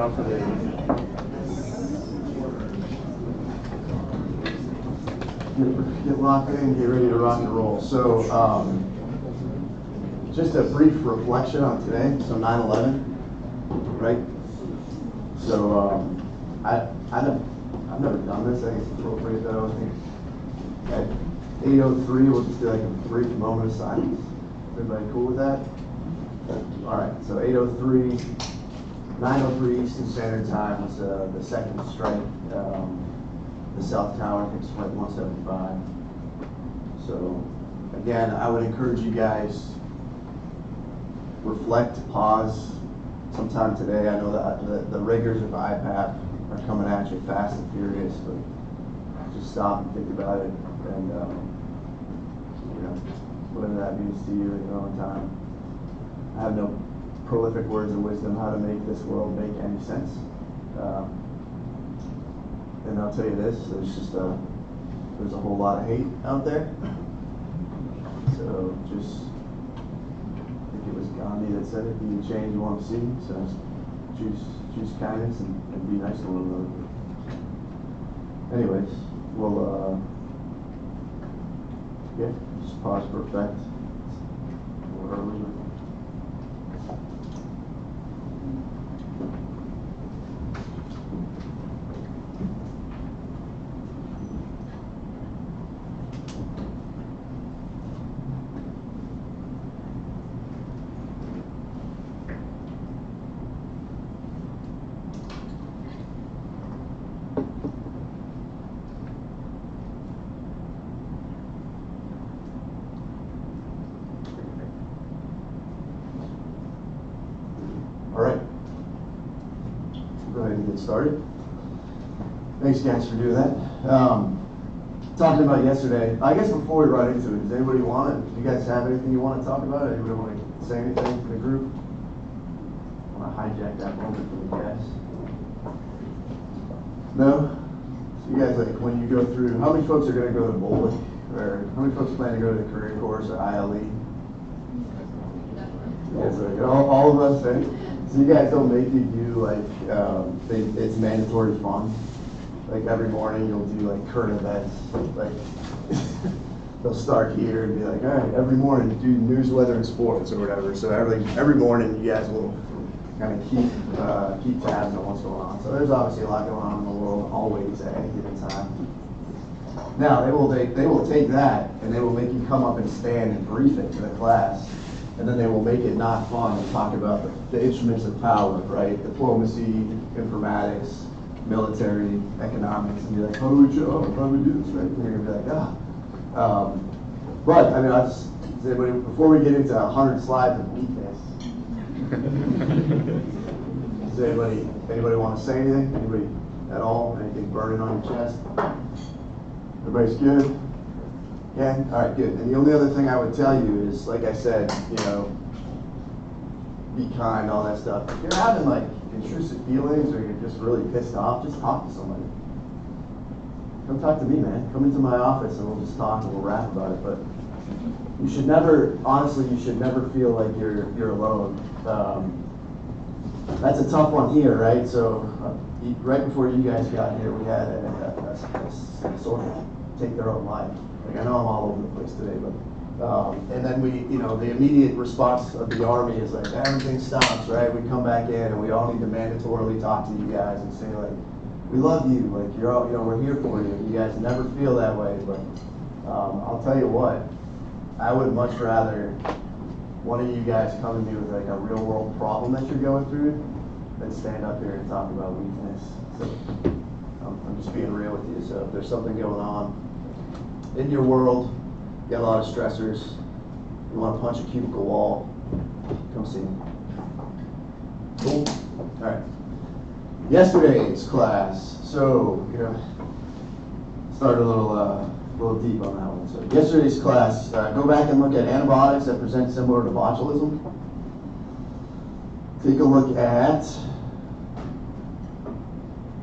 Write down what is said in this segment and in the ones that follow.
down for the get locked in, get ready to rock and roll. So just a brief reflection on today. So 9/11, right? So I've never done this. I think it's appropriate though. I think at 8:03 we'll just do like a brief moment of silence. Everybody cool with that? All right. So 8:03, 9:03 Eastern Standard Time was the second strike. The South Tower, I think it's Flight 175. So again, I would encourage you guys, reflect, pause sometime today. I know that the rigors of IPAP are coming at you fast and furious, but just stop and think about it, and you know, whatever that means to you in your own time. I have no prolific words of wisdom how to make this world make any sense. And I'll tell you this, there's a whole lot of hate out there. So just, I think it was Gandhi that said it, be the change you want to see. So choose kindness and be nice to one another. Anyways, we'll, yeah, just pause for effect. A little early. All right, go ahead and get started. Thanks guys for doing that. Talking about yesterday, I guess before we run into it, does anybody want to, do you guys have anything you want to talk about? Anybody want to say anything for the group? I want to hijack that moment for you guys. No? So you guys, like when you go through, how many folks are going to go to bowling? Or how many folks plan to go to the career course or ILE? Yeah, so like, all of us, right? So you guys don't make you do like, it's mandatory fun. Like every morning you'll do like current events. Like they'll start here and be like, all right, every morning do news, weather, and sports or whatever. So every morning you guys will kind of keep tabs on what's going on. So there's obviously a lot going on in the world always at any given time. Now they will take that and they will make you come up and stand and brief it to the class. And then they will make it not fun and talk about the instruments of power, right? Diplomacy, informatics, military, economics, and be like, how do we do this, right? And you're gonna be like, ah. But I mean, does anybody, before we get into 100 slides of weakness, does anybody want to say anything? Anybody at all? Anything burning on your chest? Everybody's good? Yeah, all right, good. And the only other thing I would tell you is, like I said, you know, be kind, all that stuff. If you're having like intrusive feelings or you're just really pissed off, just talk to somebody. Come talk to me, man. Come into my office and we'll just talk and we'll rap about it. But you should never, honestly, you should never feel like you're alone. That's a tough one here, right? So right before you guys got here, we had a soldier take their own life. Like I know I'm all over the place today, but and then we, you know, the immediate response of the Army is like everything stops, right? We come back in and we all need to mandatorily talk to you guys and say like, we love you, like you're all, you know, we're here for you. You guys never feel that way, but I'll tell you what, I would much rather one of you guys come to me with like a real world problem that you're going through than stand up here and talk about weakness. So I'm just being real with you. So if there's something going on in your world, you got a lot of stressors, you want to punch a cubicle wall, come see me. Cool? All right. Yesterday's class. So, you know, start a little deep on that one. So yesterday's class, go back and look at antibiotics that present similar to botulism. Take a look at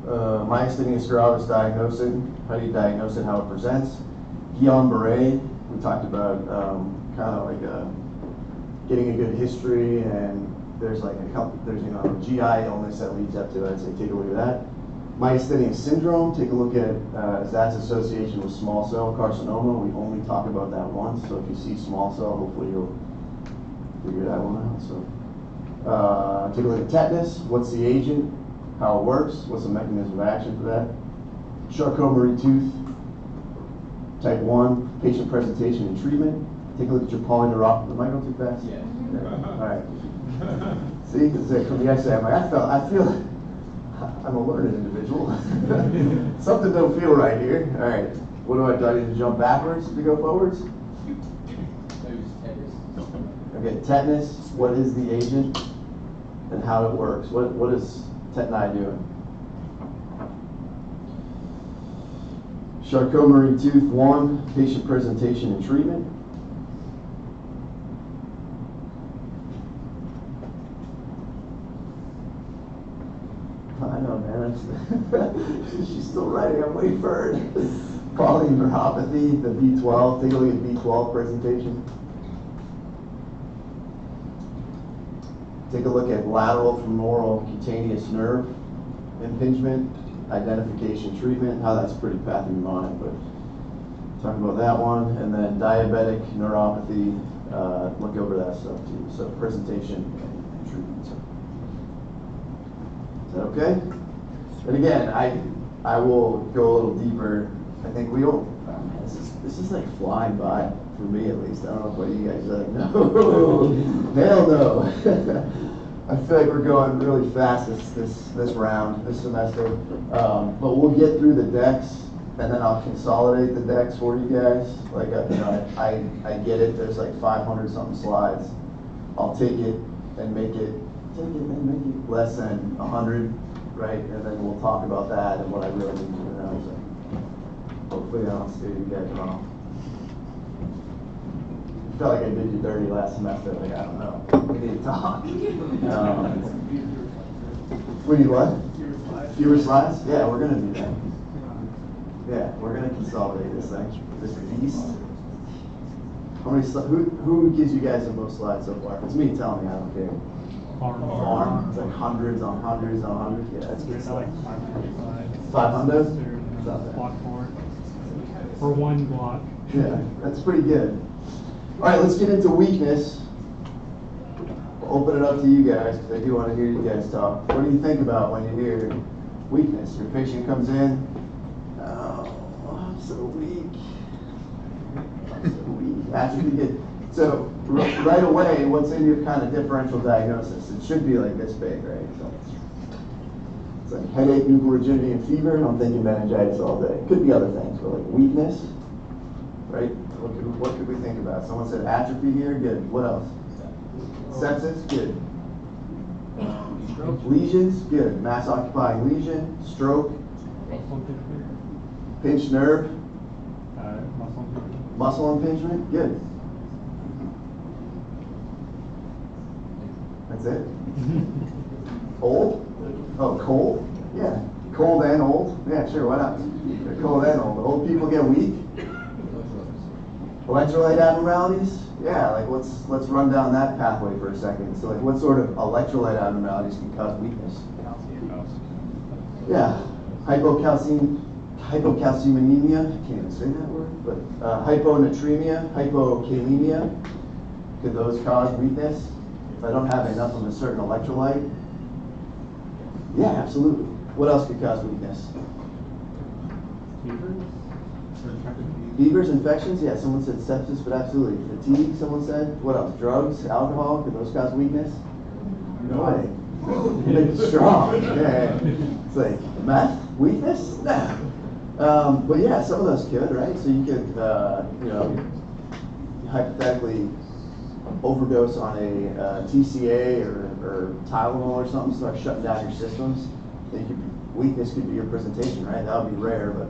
myasthenia gravis diagnosis. How do you diagnose it, how it presents. Guillain-Barré, we talked about kind of like getting a good history and there's like a couple, there's, you know, a GI illness that leads up to it, I'd say take a look at that. Myasthenia syndrome, take a look at that's association with small cell carcinoma. We only talk about that once, so if you see small cell, hopefully you'll figure that one out. So take a look at tetanus. What's the agent? How it works? What's the mechanism of action for that? Charcot-Marie-Tooth, type 1, patient presentation and treatment. Take a look at your polyneuropathy. Am I going too fast? Yeah. All right. See, this is from the X-ray. I'm like, I feel I'm a learned individual. Something don't feel right here. All right. What do I need to jump backwards to go forwards? Okay, tetanus. What is the agent and how it works? What is tetani doing? Charcot-Marie-Tooth 1, patient presentation and treatment. I know, man. She's still writing. I'm waiting for her. Polyneuropathy, the B12. Take a look at B12 presentation. Take a look at lateral femoral cutaneous nerve impingement, identification, treatment. How that's pretty pathognomonic, but talk about that one. And then diabetic neuropathy. Look over that stuff too. So presentation and treatment. So. Is that okay? And again, I will go a little deeper. I think we don't. Oh man, this is like flying by for me at least. I don't know what you guys are like. No, hell no. I feel like we're going really fast this round, this semester. But we'll get through the decks, and then I'll consolidate the decks for you guys. Like you know, I get it. There's like 500 something slides. I'll take it and make it less than 100, right? And then we'll talk about that and what I really need you to know. So hopefully I don't steer you guys wrong. I felt like I did you dirty last semester. Like, I don't know. We need to talk. We need what? Fewer slides? Yeah, we're going to do that. Yeah, we're going to consolidate this thing. This beast. How many who gives you guys the most slides so far? If it's me, tell me. I don't care. Farm. It's like hundreds on hundreds on hundreds. Yeah, that's good stuff. 500? Block 4. For one block. Yeah, that's pretty good. All right, let's get into weakness. We'll open it up to you guys because I do want to hear you guys talk. What do you think about when you hear weakness? Your patient comes in, oh, I'm so weak. I'm so weak. Atrophy good. So right away, what's in your kind of differential diagnosis? It should be like this big, right? So it's like headache, nuchal rigidity, and fever. I'm thinking meningitis all day. Could be other things, but like weakness, right? What could we think about? Someone said atrophy here. Good. What else? Sepsis. Good. Lesions. Good. Mass occupying lesion. Stroke. Pinched nerve. Muscle impingement. Good. That's it? Old? Oh, cold? Yeah. Cold and old? Yeah, sure, why not? They're cold and old. Old people get weak? Electrolyte abnormalities? Yeah, like let's run down that pathway for a second. So like what sort of electrolyte abnormalities can cause weakness? Yeah. Hypocalcemia, I can't even say that word, but hyponatremia, hypokalemia, could those cause weakness? If I don't have enough of a certain electrolyte? Yeah, absolutely. What else could cause weakness? Fevers, infections? Yeah, someone said sepsis, but absolutely. Fatigue, someone said. What else? Drugs, alcohol, could those cause weakness? No way. Make it strong. Yeah. It's like, meth? Weakness? No. But yeah, some of those could, right? So you could, you know, hypothetically overdose on a TCA or Tylenol or something, start shutting down your systems. Weakness could be your presentation, right? That would be rare, but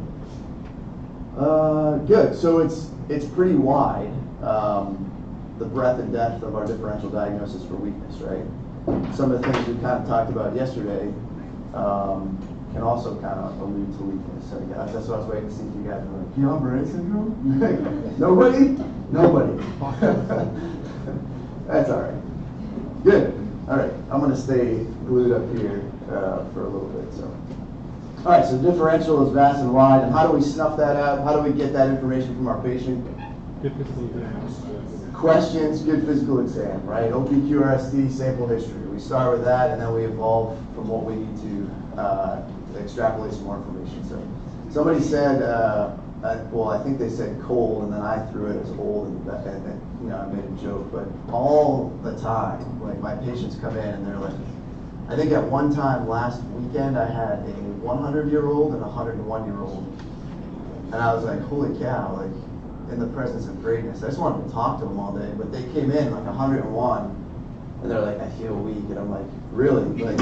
good. So it's pretty wide, the breadth and depth of our differential diagnosis for weakness, right? Some of the things we kind of talked about yesterday can also kind of allude to weakness. So yeah, that's what I was waiting to see if you guys were like, Guillain-Barré syndrome? Nobody? Nobody. That's all right. Good. All right, I'm going to stay glued up here for a little bit. So, all right, so differential is vast and wide, and how do we snuff that out? How do we get that information from our patient? Good physical exam. Questions, good physical exam, right? OPQRST, sample history. We start with that, and then we evolve from what we need to extrapolate some more information. So, somebody said, well, I think they said cold, and then I threw it as old, and you know, I made a joke. But all the time, like my patients come in, and they're like, I think at one time last weekend, I had a 100-year-old and a 101-year-old, and I was like, holy cow, like, in the presence of greatness. I just wanted to talk to them all day, but they came in like 101, and they're like, I feel weak, and I'm like, really? Like,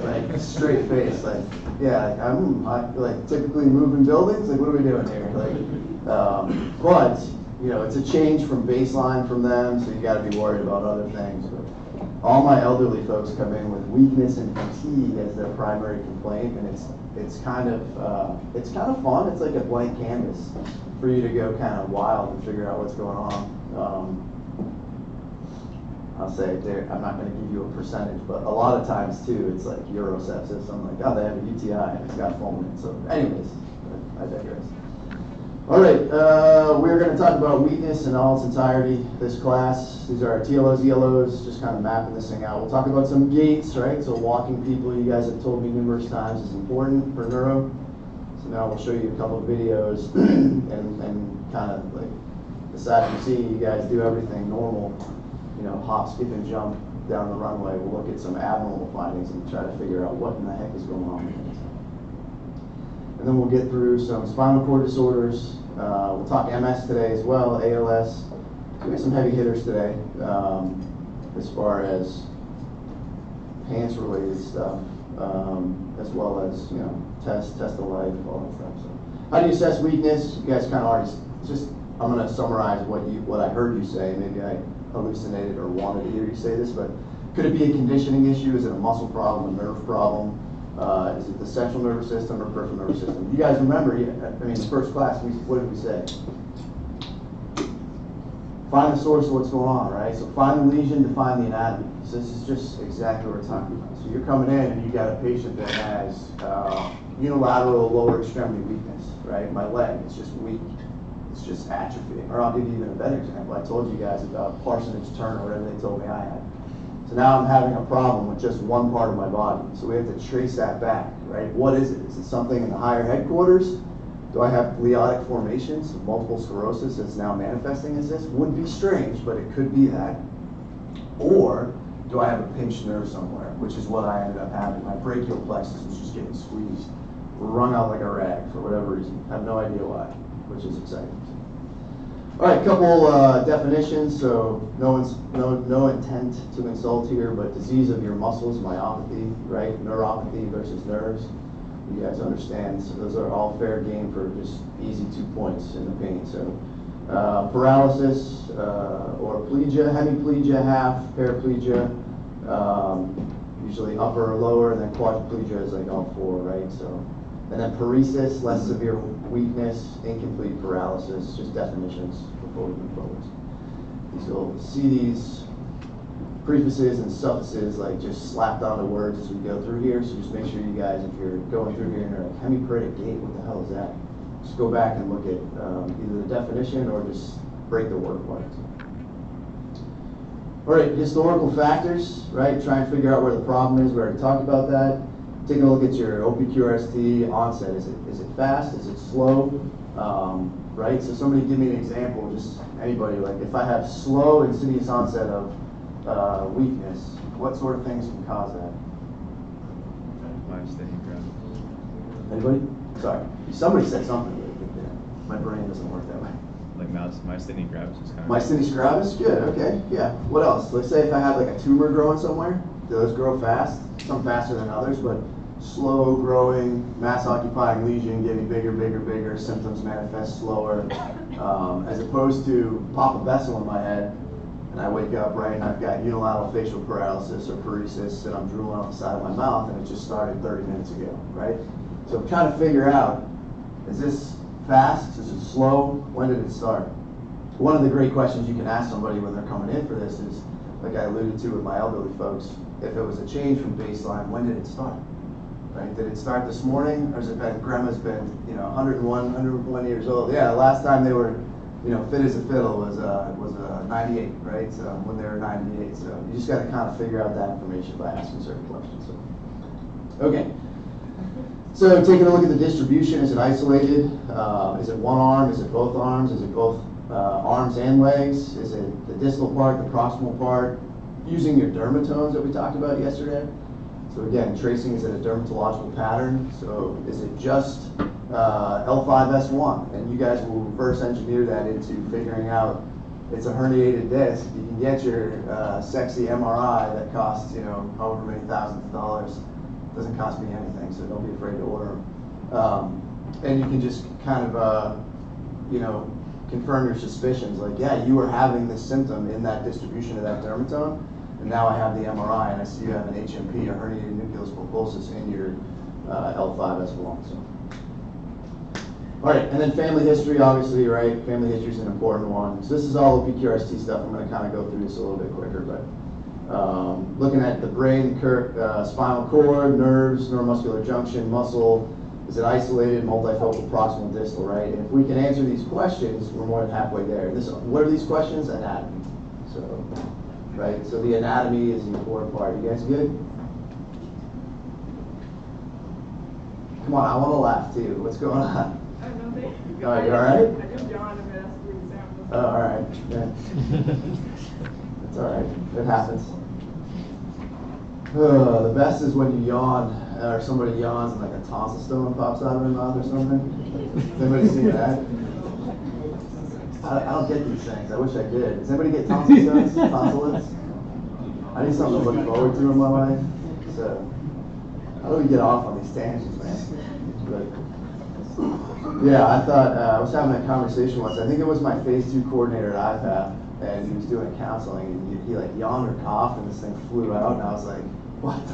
like straight face, like, yeah, like, I'm like typically moving buildings. Like, what are we doing here? Like, but you know, it's a change from baseline from them, so you got to be worried about other things. But all my elderly folks come in with weakness and fatigue as their primary complaint, and it's kind of fun. It's like a blank canvas for you to go kind of wild and figure out what's going on. I'll say it there. I'm not going to give you a percentage, but a lot of times too, it's like urosepsis. I'm like, oh, they have a UTI and it's got foam in it. So, anyways, I digress. All right, we're going to talk about weakness in all its entirety this class. These are our TLOs, ELOs, just kind of mapping this thing out. We'll talk about some gaits, right? So walking people, you guys have told me numerous times, is important for neuro. So now we'll show you a couple of videos and kind of like aside from seeing you guys do everything normal, you know, hop, skip, and jump down the runway, we'll look at some abnormal findings and try to figure out what in the heck is going on. And then we'll get through some spinal cord disorders. We'll talk MS today as well, ALS. So we have some heavy hitters today as far as pants-related stuff, as well as, you know, test of life, all that stuff. So, how do you assess weakness? You guys kind of already just. I'm going to summarize what I heard you say. Maybe I hallucinated or wanted to hear you say this, but could it be a conditioning issue? Is it a muscle problem, a nerve problem? Is it the central nervous system or peripheral nervous system? You guys remember, I mean, first class, what did we say? Find the source of what's going on, right? So find the lesion, define the anatomy. So this is just exactly what we're talking about. So you're coming in and you got a patient that has unilateral lower extremity weakness, right? My leg, it's just weak. It's just atrophy. Or I'll give you even a better example. I told you guys about Parsonage turn or whatever they told me I had. So now I'm having a problem with just one part of my body. So we have to trace that back, right? What is it? Is it something in the higher headquarters? Do I have gliotic formations, multiple sclerosis that's now manifesting as this? Would be strange, but it could be that. Or do I have a pinched nerve somewhere, which is what I ended up having. My brachial plexus was just getting squeezed, wrung out like a rag for whatever reason. I have no idea why, which is exciting. All right, couple definitions. So no intent to insult here, but disease of your muscles, myopathy, right? Neuropathy versus nerves. You guys understand. So those are all fair game for just easy 2 points in the pain. So paralysis or plegia, hemiplegia, half, paraplegia, usually upper or lower, and then quadriplegia is like all four, right? So, and then paresis, less severe weakness, incomplete paralysis, just definitions before we move forward. So you'll see these prefaces and suffixes like just slapped onto words as we go through here. So just make sure you guys, if you're going through here and you're like, hemiparetic gait, what the hell is that? Just go back and look at either the definition or just break the word apart. All right, historical factors, right? Try and figure out where the problem is. We already talked about that. Taking a look at your OPQRST onset. Is it fast? Is it slow? Right? So somebody give me an example, just anybody. Like if I have slow, insidious onset of weakness, what sort of things can cause that? Myasthenia gravis. Anybody? Sorry. Somebody said something really quick there. My brain doesn't work that way. Like myasthenia gravis is kind of. Myasthenia gravis? Good, okay. Yeah. What else? Let's say if I have like a tumor growing somewhere, do those grow fast? Some faster than others, but slow growing, mass occupying lesion, getting bigger, bigger, bigger, symptoms manifest slower, as opposed to pop a vessel in my head and I wake up, right, and I've got unilateral facial paralysis or paresis and I'm drooling on the side of my mouth and it just started 30 minutes ago, right? So I'm trying to figure out, is this fast? Is it slow? When did it start? One of the great questions you can ask somebody when they're coming in for this is, like I alluded to with my elderly folks, if it was a change from baseline, when did it start? Right? Did it start this morning, or has it been, grandma's been, 101 years old? Yeah, last time they were, fit as a fiddle was 98, right? So when they were 98. So you just got to kind of figure out that information by asking certain questions. So, okay. So taking a look at the distribution, is it isolated? Is it one arm? Is it both arms? Is it both arms and legs? Is it the distal part, the proximal part? Using your dermatomes that we talked about yesterday. So again, tracing, is it a dermatological pattern? So is it just L5S1? And you guys will reverse engineer that into figuring out it's a herniated disc. You can get your sexy MRI that costs, however many thousands of dollars. Doesn't cost me anything, so don't be afraid to order them. And you can just kind of, confirm your suspicions. Like, yeah, you were having this symptom in that distribution of that dermatome, and now I have the MRI, and I see you have an HMP, or herniated nucleus pulposus, in your L5S1. So. All right, and then family history, obviously, right? Family history is an important one. So this is all OPQRST stuff. I'm going to kind of go through this a little bit quicker, but looking at the brain, spinal cord, nerves, neuromuscular junction, muscle. Is it isolated, multifocal, proximal, distal, right? And if we can answer these questions, we're more than halfway there. What are these questions? Anatomy. So, right? So the anatomy is the important part. You guys good? Come on, I want to laugh too. What's going on? I don't know. Oh, you all right? I just yawned a bit after the exam. Oh, all right. Yeah. It's all right. It happens. The best is when you yawn, or somebody yawns and like a tonsil stone pops out of their mouth or something. Has anybody seen that? I don't get these things. I wish I did. Does anybody get tonsil stones? Tonsillets? I need something to look forward to in my life. So, how do we get off on these tangents, man? But, yeah, I thought, I was having a conversation once. I think it was my phase 2 coordinator at IPAP, and he was doing counseling, and he like yawned or coughed, and this thing flew out, and I was like, what the,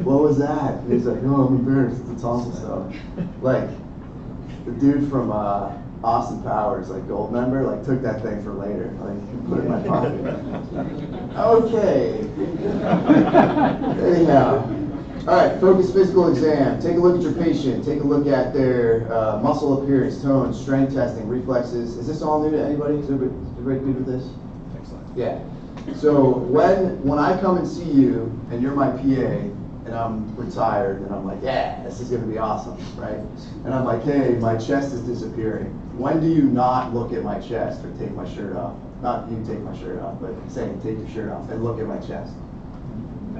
what was that? And he's like, no, I'm embarrassed, it's a tonsil stone. Like, the dude from Austin Powers, like Gold Member, like took that thing for later, like put it in my pocket. Okay. Anyhow. All right, focus physical exam. Take a look at your patient. Take a look at their muscle appearance, tone, strength testing, reflexes. Is this all new to anybody? Is everybody good with this? Excellent. Yeah. So when I come and see you and you're my PA and I'm retired and I'm like, yeah, this is going to be awesome, right? And I'm like, hey, my chest is disappearing. When do you not look at my chest or take my shirt off? Not you take my shirt off, but saying take your shirt off and look at my chest.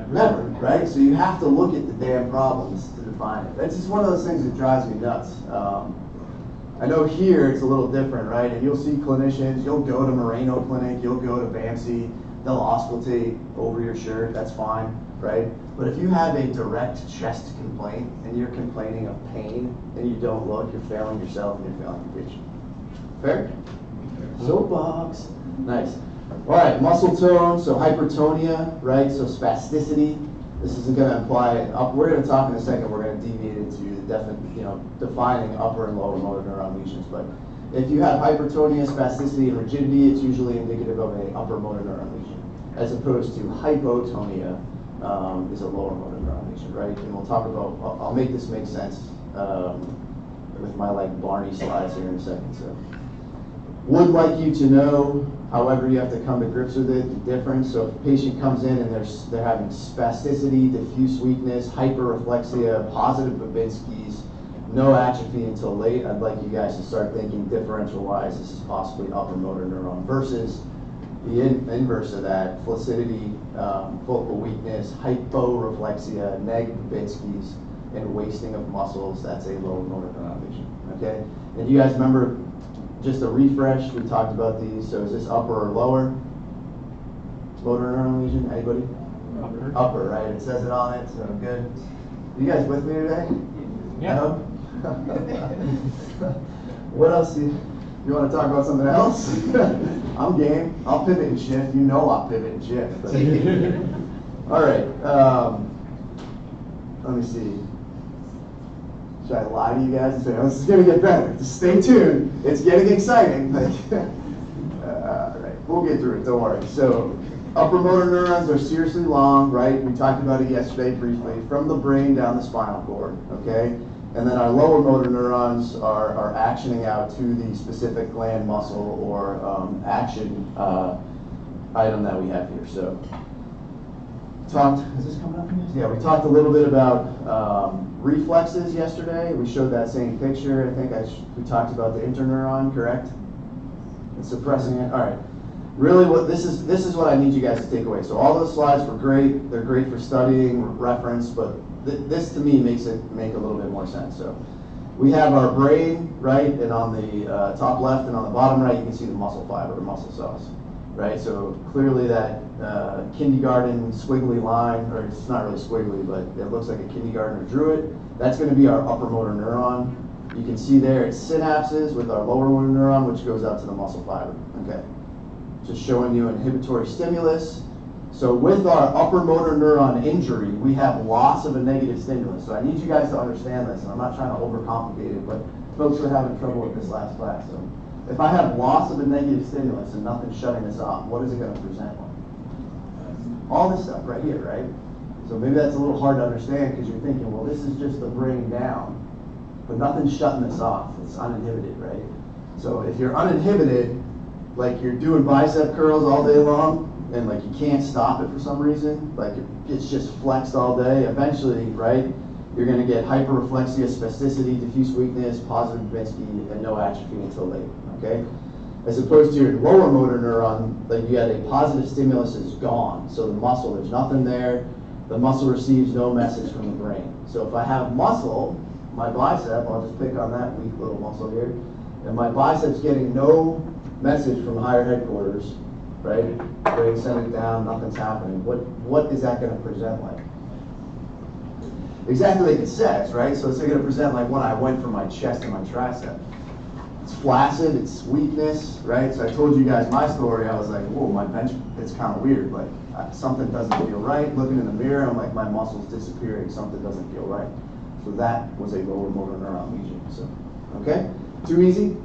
Never, right? So you have to look at the damn problems to define it. That's just one of those things that drives me nuts. I know here it's a little different, right? And you'll see clinicians, you'll go to Moreno Clinic, you'll go to BAMC, they'll auscultate over your shirt, that's fine, right? But if you have a direct chest complaint and you're complaining of pain and you don't look, you're failing yourself and you're failing your patient. Fair? Soapbox. Nice. All right, muscle tone, so hypertonia, right? So spasticity. This isn't going to imply we're going to talk in a second. We're going to deviate into the defining upper and lower motor neuron lesions. But if you have hypertonia, spasticity, and rigidity, it's usually indicative of an upper motor neuron lesion, as opposed to hypotonia is a lower motor neuron lesion, right? And we'll talk about. I'll make this make sense with my like Barney slides here in a second. So, would like you to know. However, you have to come to grips with it, the difference. So if a patient comes in and they're having spasticity, diffuse weakness, hyperreflexia, positive Babinski's, no atrophy until late, I'd like you guys to start thinking differential-wise, this is possibly upper motor neuron versus the inverse of that, flaccidity, focal weakness, hyporeflexia, neg Babinski's, and wasting of muscles, that's a lower motor neuron lesion, okay? And you guys remember, just a refresh, we talked about these. So is this upper or lower? Motor neuron lesion, anybody? Upper. Upper, right? It says it on it, so good. You guys with me today? Yeah. No? What else? You want to talk about something else? I'm game. I'll pivot and shift. You know I'll pivot and shift. But all right. Let me see. Should I lie to you guys and say, oh, this is going to get better? Just stay tuned. It's getting exciting. All right, we'll get through it. Don't worry. So Upper motor neurons are seriously long, right? We talked about it yesterday briefly, from the brain down the spinal cord, okay? And then our lower motor neurons are actioning out to the specific gland, muscle, or action item that we have here. So, is this coming up? Yeah, we talked a little bit about reflexes yesterday. We showed that same picture. I think we talked about the interneuron, correct? And suppressing it. All right. Really, this is what I need you guys to take away. So all those slides were great. They're great for studying, reference, but this to me makes it make a little bit more sense. So we have our brain, right, and on the top left and on the bottom right, you can see the muscle fiber, the muscle cells, right? So clearly that kindergarten squiggly line, or it's not really squiggly, but it looks like a kindergartner drew it. That's going to be our upper motor neuron. You can see there it's synapses with our lower motor neuron, which goes out to the muscle fiber. Okay. Just showing you inhibitory stimulus. So with our upper motor neuron injury, we have loss of a negative stimulus. So I need you guys to understand this, and I'm not trying to overcomplicate it, but folks were having trouble with this last class. So if I have loss of a negative stimulus and nothing's shutting this off, what is it going to present like? All this stuff right here, right? So maybe that's a little hard to understand because you're thinking, well, this is just the brain down, but nothing's shutting this off. It's uninhibited, right? So if you're uninhibited, like you're doing bicep curls all day long, and like you can't stop it for some reason, like it's just flexed all day, eventually, right, you're going to get hyperreflexia, spasticity, diffuse weakness, positive Babinski, and no atrophy until later, okay? As opposed to your lower motor neuron, like you had a positive stimulus is gone, so the muscle, there's nothing there, the muscle receives no message from the brain. So if I have muscle, my bicep, I'll just pick on that weak little muscle here, and my bicep's getting no message from higher headquarters, right? Brain send it down, nothing's happening. What is that going to present like? Exactly like it says, right? So it's going to present like when I went from my chest to my tricep. It's flaccid, it's weakness, right? So I told you guys my story. I was like, whoa, my bench, it's kind of weird. Like something doesn't feel right. Looking in the mirror, I'm like, my muscle's disappearing. Something doesn't feel right. So that was a lower motor neuron lesion. So, okay? Too easy?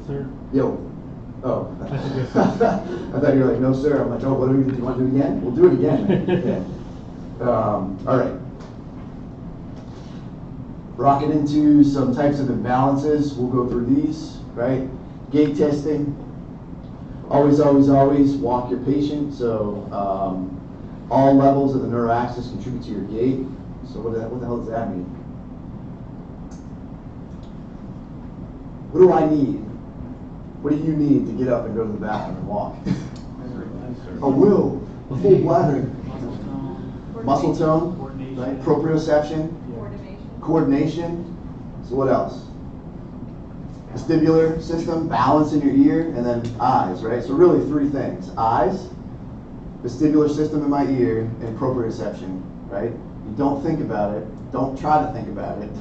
Sir. Yo. Oh. I thought you were like, no, sir. I'm like, oh, do you want to do it again? We'll do it again. Yeah. All right. Rocking into some types of imbalances. We'll go through these, right? Gait testing. Always, always, always walk your patient. So all levels of the neuroaxis contribute to your gait. So what the hell does that mean? What do I need? What do you need to get up and go to the bathroom and walk? A will, a full bladder. Muscle tone, right? Proprioception, coordination. So what else? Vestibular system, balance in your ear, and then eyes, right? So really three things. Eyes, vestibular system in my ear, and proprioception, right? You don't think about it. Don't try to think about it.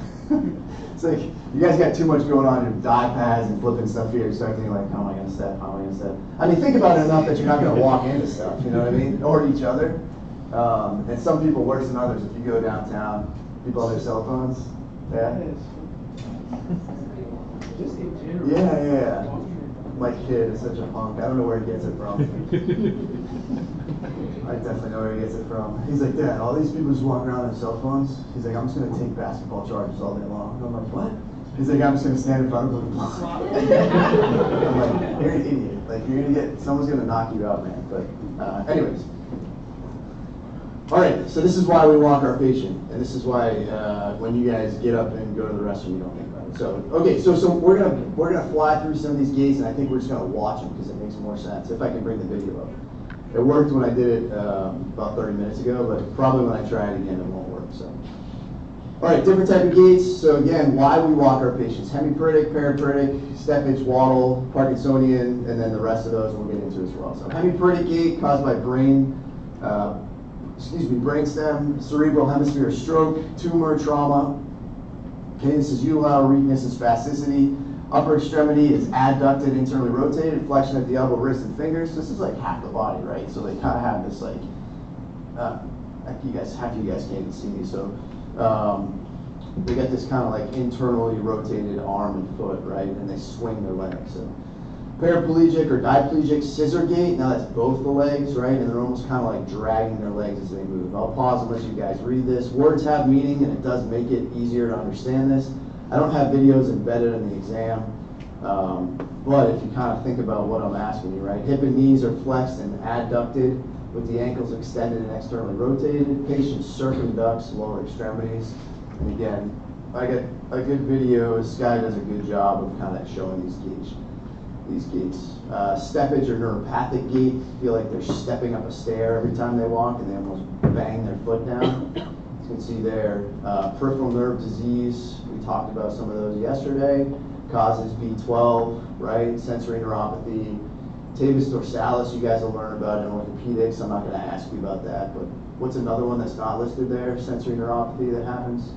It's like, you guys got too much going on, your dye pads and flipping stuff here. You start thinking like, how am I going to step? How am I going to step? I mean, think about it enough that you're not going to walk into stuff, you know what I mean? Or each other. And some people worse than others. If you go downtown, people have their cell phones. Yeah? Just in general. Yeah. My kid is such a punk. I don't know where he gets it from. I definitely know where he gets it from. He's like, Dad, all these people just walk around on their cell phones. He's like, I'm just going to take basketball charges all day long. And I'm like, what? He's like, I'm just going to stand in front of them. I'm like, you're an idiot. Like, you're going to get, someone's going to knock you out, man. But anyways. All right, so this is why we walk our patient. And this is why when you guys get up and go to the restroom, you don't think about it. So, okay, so we're gonna fly through some of these gates, and I think we're just going to watch them because it makes more sense, if I can bring the video up. It worked when I did it about 30 minutes ago, but probably when I try it again, it won't work. So, all right, different type of gaits. So again, why we walk our patients: hemiplegic, paraplegic, step itch, waddle, Parkinsonian, and then the rest of those we'll get into as well. So hemiplegic gait caused by brainstem, cerebral hemisphere stroke, tumor, trauma. Okay, this is unilateral weakness and spasticity. Upper extremity is adducted, internally rotated, flexion at the elbow, wrist, and fingers. This is like half the body, right? So they kind of have this like, half of you guys can't even see me, so they got this kind of like internally rotated arm and foot, right? And they swing their legs. So Paraplegic or diplegic scissor gait, now that's both the legs, right? And they're almost kind of like dragging their legs as they move. I'll pause and let you guys read this. Words have meaning and it does make it easier to understand this. I don't have videos embedded in the exam, but if you kind of think about what I'm asking you, right? Hip and knees are flexed and adducted with the ankles extended and externally rotated. Patient circumducts lower extremities. And again, I get a good video. This guy does a good job of kind of showing these gaits. Steppage or neuropathic gait, feel like they're stepping up a stair every time they walk and they almost bang their foot down. You can see there. Peripheral nerve disease, we talked about some of those yesterday. Causes B12, right? Sensory neuropathy. Tabes dorsalis, you guys will learn about in orthopedics. I'm not going to ask you about that, but what's another one that's not listed there? Sensory neuropathy that happens?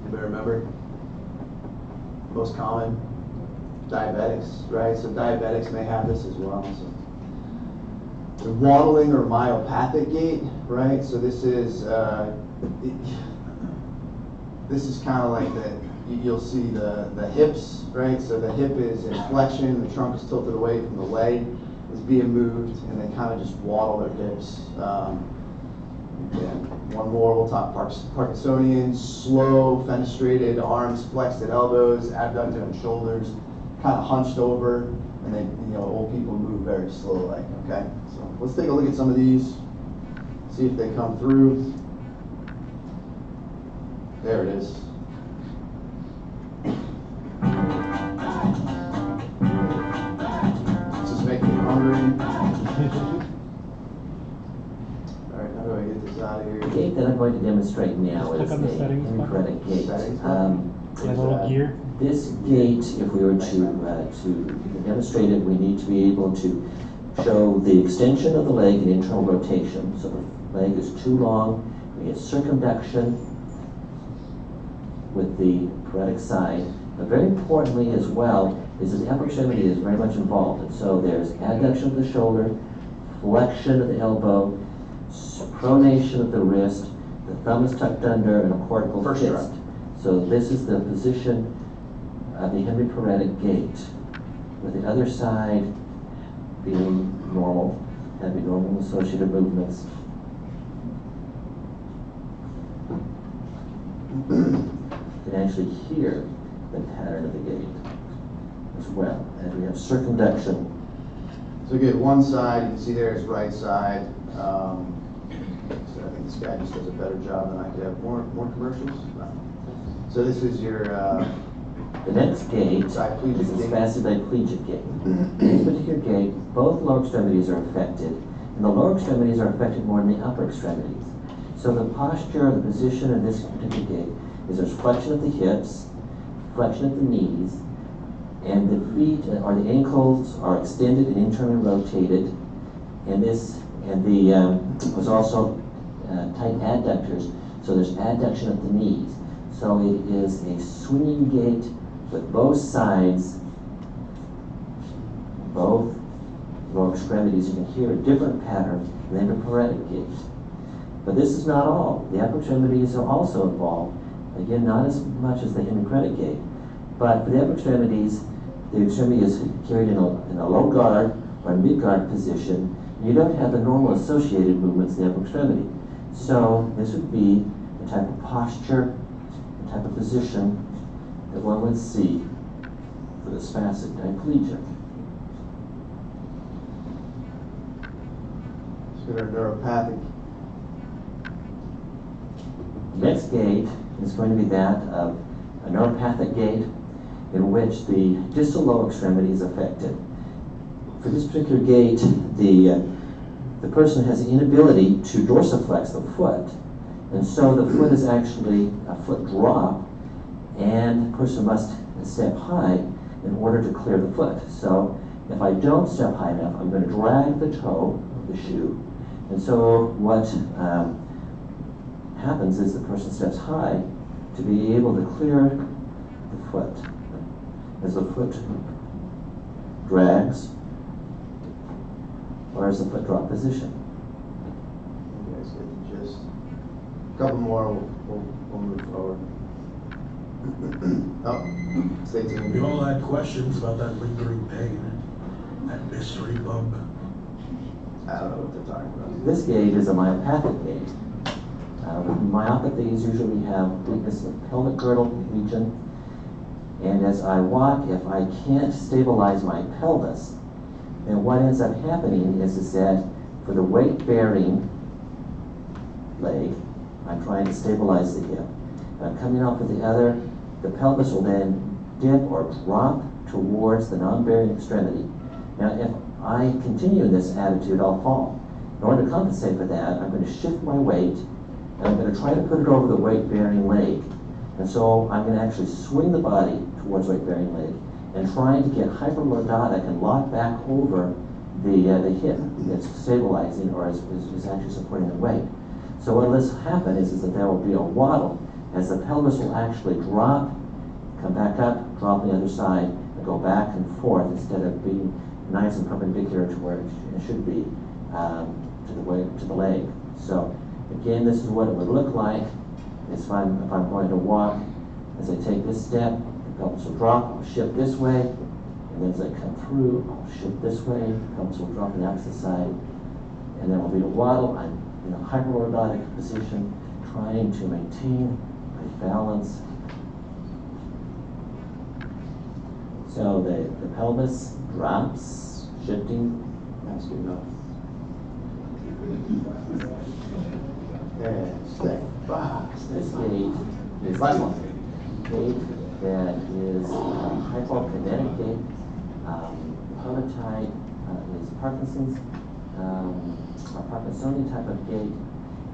Anybody remember? Most common? Diabetics, right? So diabetics may have this as well. So the waddling or myopathic gait, right? So this is kind of like you'll see the hips, right? So the hip is in flexion, the trunk is tilted away from the leg, is being moved, and they kind of just waddle their hips. Again, one more, we'll talk Parkinsonian, slow, fenestrated, arms flexed at elbows, abducted on shoulders, kind of hunched over, and then, old people move very slow, like, okay? So let's take a look at some of these, see if they come through. There it is. This is making me hungry. All right, how do I get this out of here? The gait that I'm going to demonstrate now Just is click on the a settings button. hemiplegic gait. Settings Yeah, little gear. This gait, if we were to demonstrate it, we need to be able to show the extension of the leg and internal rotation. So the leg is too long, we get circumduction with the paretic side. But very importantly as well is that the upper extremity is very much involved. And so there's adduction of the shoulder, flexion of the elbow, pronation of the wrist, the thumb is tucked under, and a cortical First fist. round. So this is the position of the hemiparetic gait, with the other side being normal, having normal associated movements. You can actually hear the pattern of the gait as well, as we have circumduction. So get one side, you can see there is right side. So I think this guy just does a better job than I could have. More commercials? No. So this is your The next gait is diplegic the gait. spastic diplegic gait. In this particular gait, both lower extremities are affected, and the lower extremities are affected more than the upper extremities. So the posture, the position of this particular gait is there's flexion at the hips, flexion at the knees, and the feet or the ankles are extended and internally rotated, and was also tight adductors, so there's adduction at the knees. So it is a swinging gait with both sides, both lower extremities. You can hear a different pattern than the paretic gait. But this is not all. The upper extremities are also involved. Again, not as much as the hemiparetic gait. But for the upper extremities, the extremity is carried in a low guard or a mid guard position. You don't have the normal associated movements in the upper extremity. So this would be the type of posture, the type of position that one would see for the spastic diplegia. So our neuropathic. The next gait is going to be that of a neuropathic gait in which the distal lower extremity is affected. For this particular gait, the person has the inability to dorsiflex the foot, and so the foot is actually a foot drop, and the person must step high in order to clear the foot. So if I don't step high enough, I'm going to drag the toe of the shoe, and so what happens is the person steps high to be able to clear the foot. As the foot drags, or as the foot drop position. You guys get the gist. A couple more, we'll move forward. Oh, stay tuned. We all had questions about that lingering pain, that mystery bump. I don't know what they're talking about. This gait is a myopathic gait. With myopathies, usually we have weakness of the pelvic girdle region. And as I walk, if I can't stabilize my pelvis, then what ends up happening is that for the weight-bearing leg, I'm trying to stabilize the hip. I'm coming up with the other, the pelvis will then dip or drop towards the non-bearing extremity. Now, if I continue in this attitude, I'll fall. In order to compensate for that, I'm going to shift my weight, and I'm going to try to put it over the weight-bearing leg. And so I'm going to actually swing the body towards weight-bearing leg and trying to get hyperlordotic and lock back over the hip that's stabilizing or is actually supporting the weight. So what will happen is that there will be a waddle as the pelvis will actually drop, come back up, drop on the other side, and go back and forth instead of being nice and perpendicular to where it should be to the leg. So again, this is what it would look like if I'm going to walk. As I take this step, the pelvis will drop, I'll shift this way, and then as I come through, I'll shift this way, the pelvis will drop on the opposite side, and then will be a waddle. I'm in a hyperlordotic position, trying to maintain my balance. So the pelvis drops, shifting. That's good enough. And stay. This gait is Last one. gait that is a hypokinetic gait. Prototype is Parkinson's, a Parkinsonian type of gait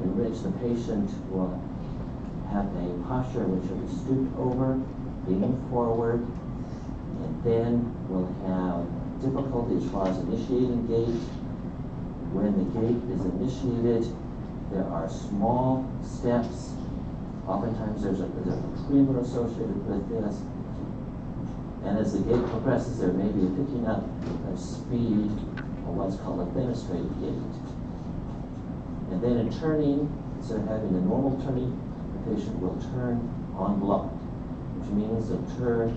in which the patient will have a posture which will be stooped over, leaning forward, and then will have difficulty as far as initiating gait. When the gait is initiated, there are small steps. Oftentimes there's a retriever associated with this. And as the gait progresses, there may be a picking up of speed, or what's called a fenestrated gait. And then in turning, instead of having a normal turning, the patient will turn en bloc, which means they'll turn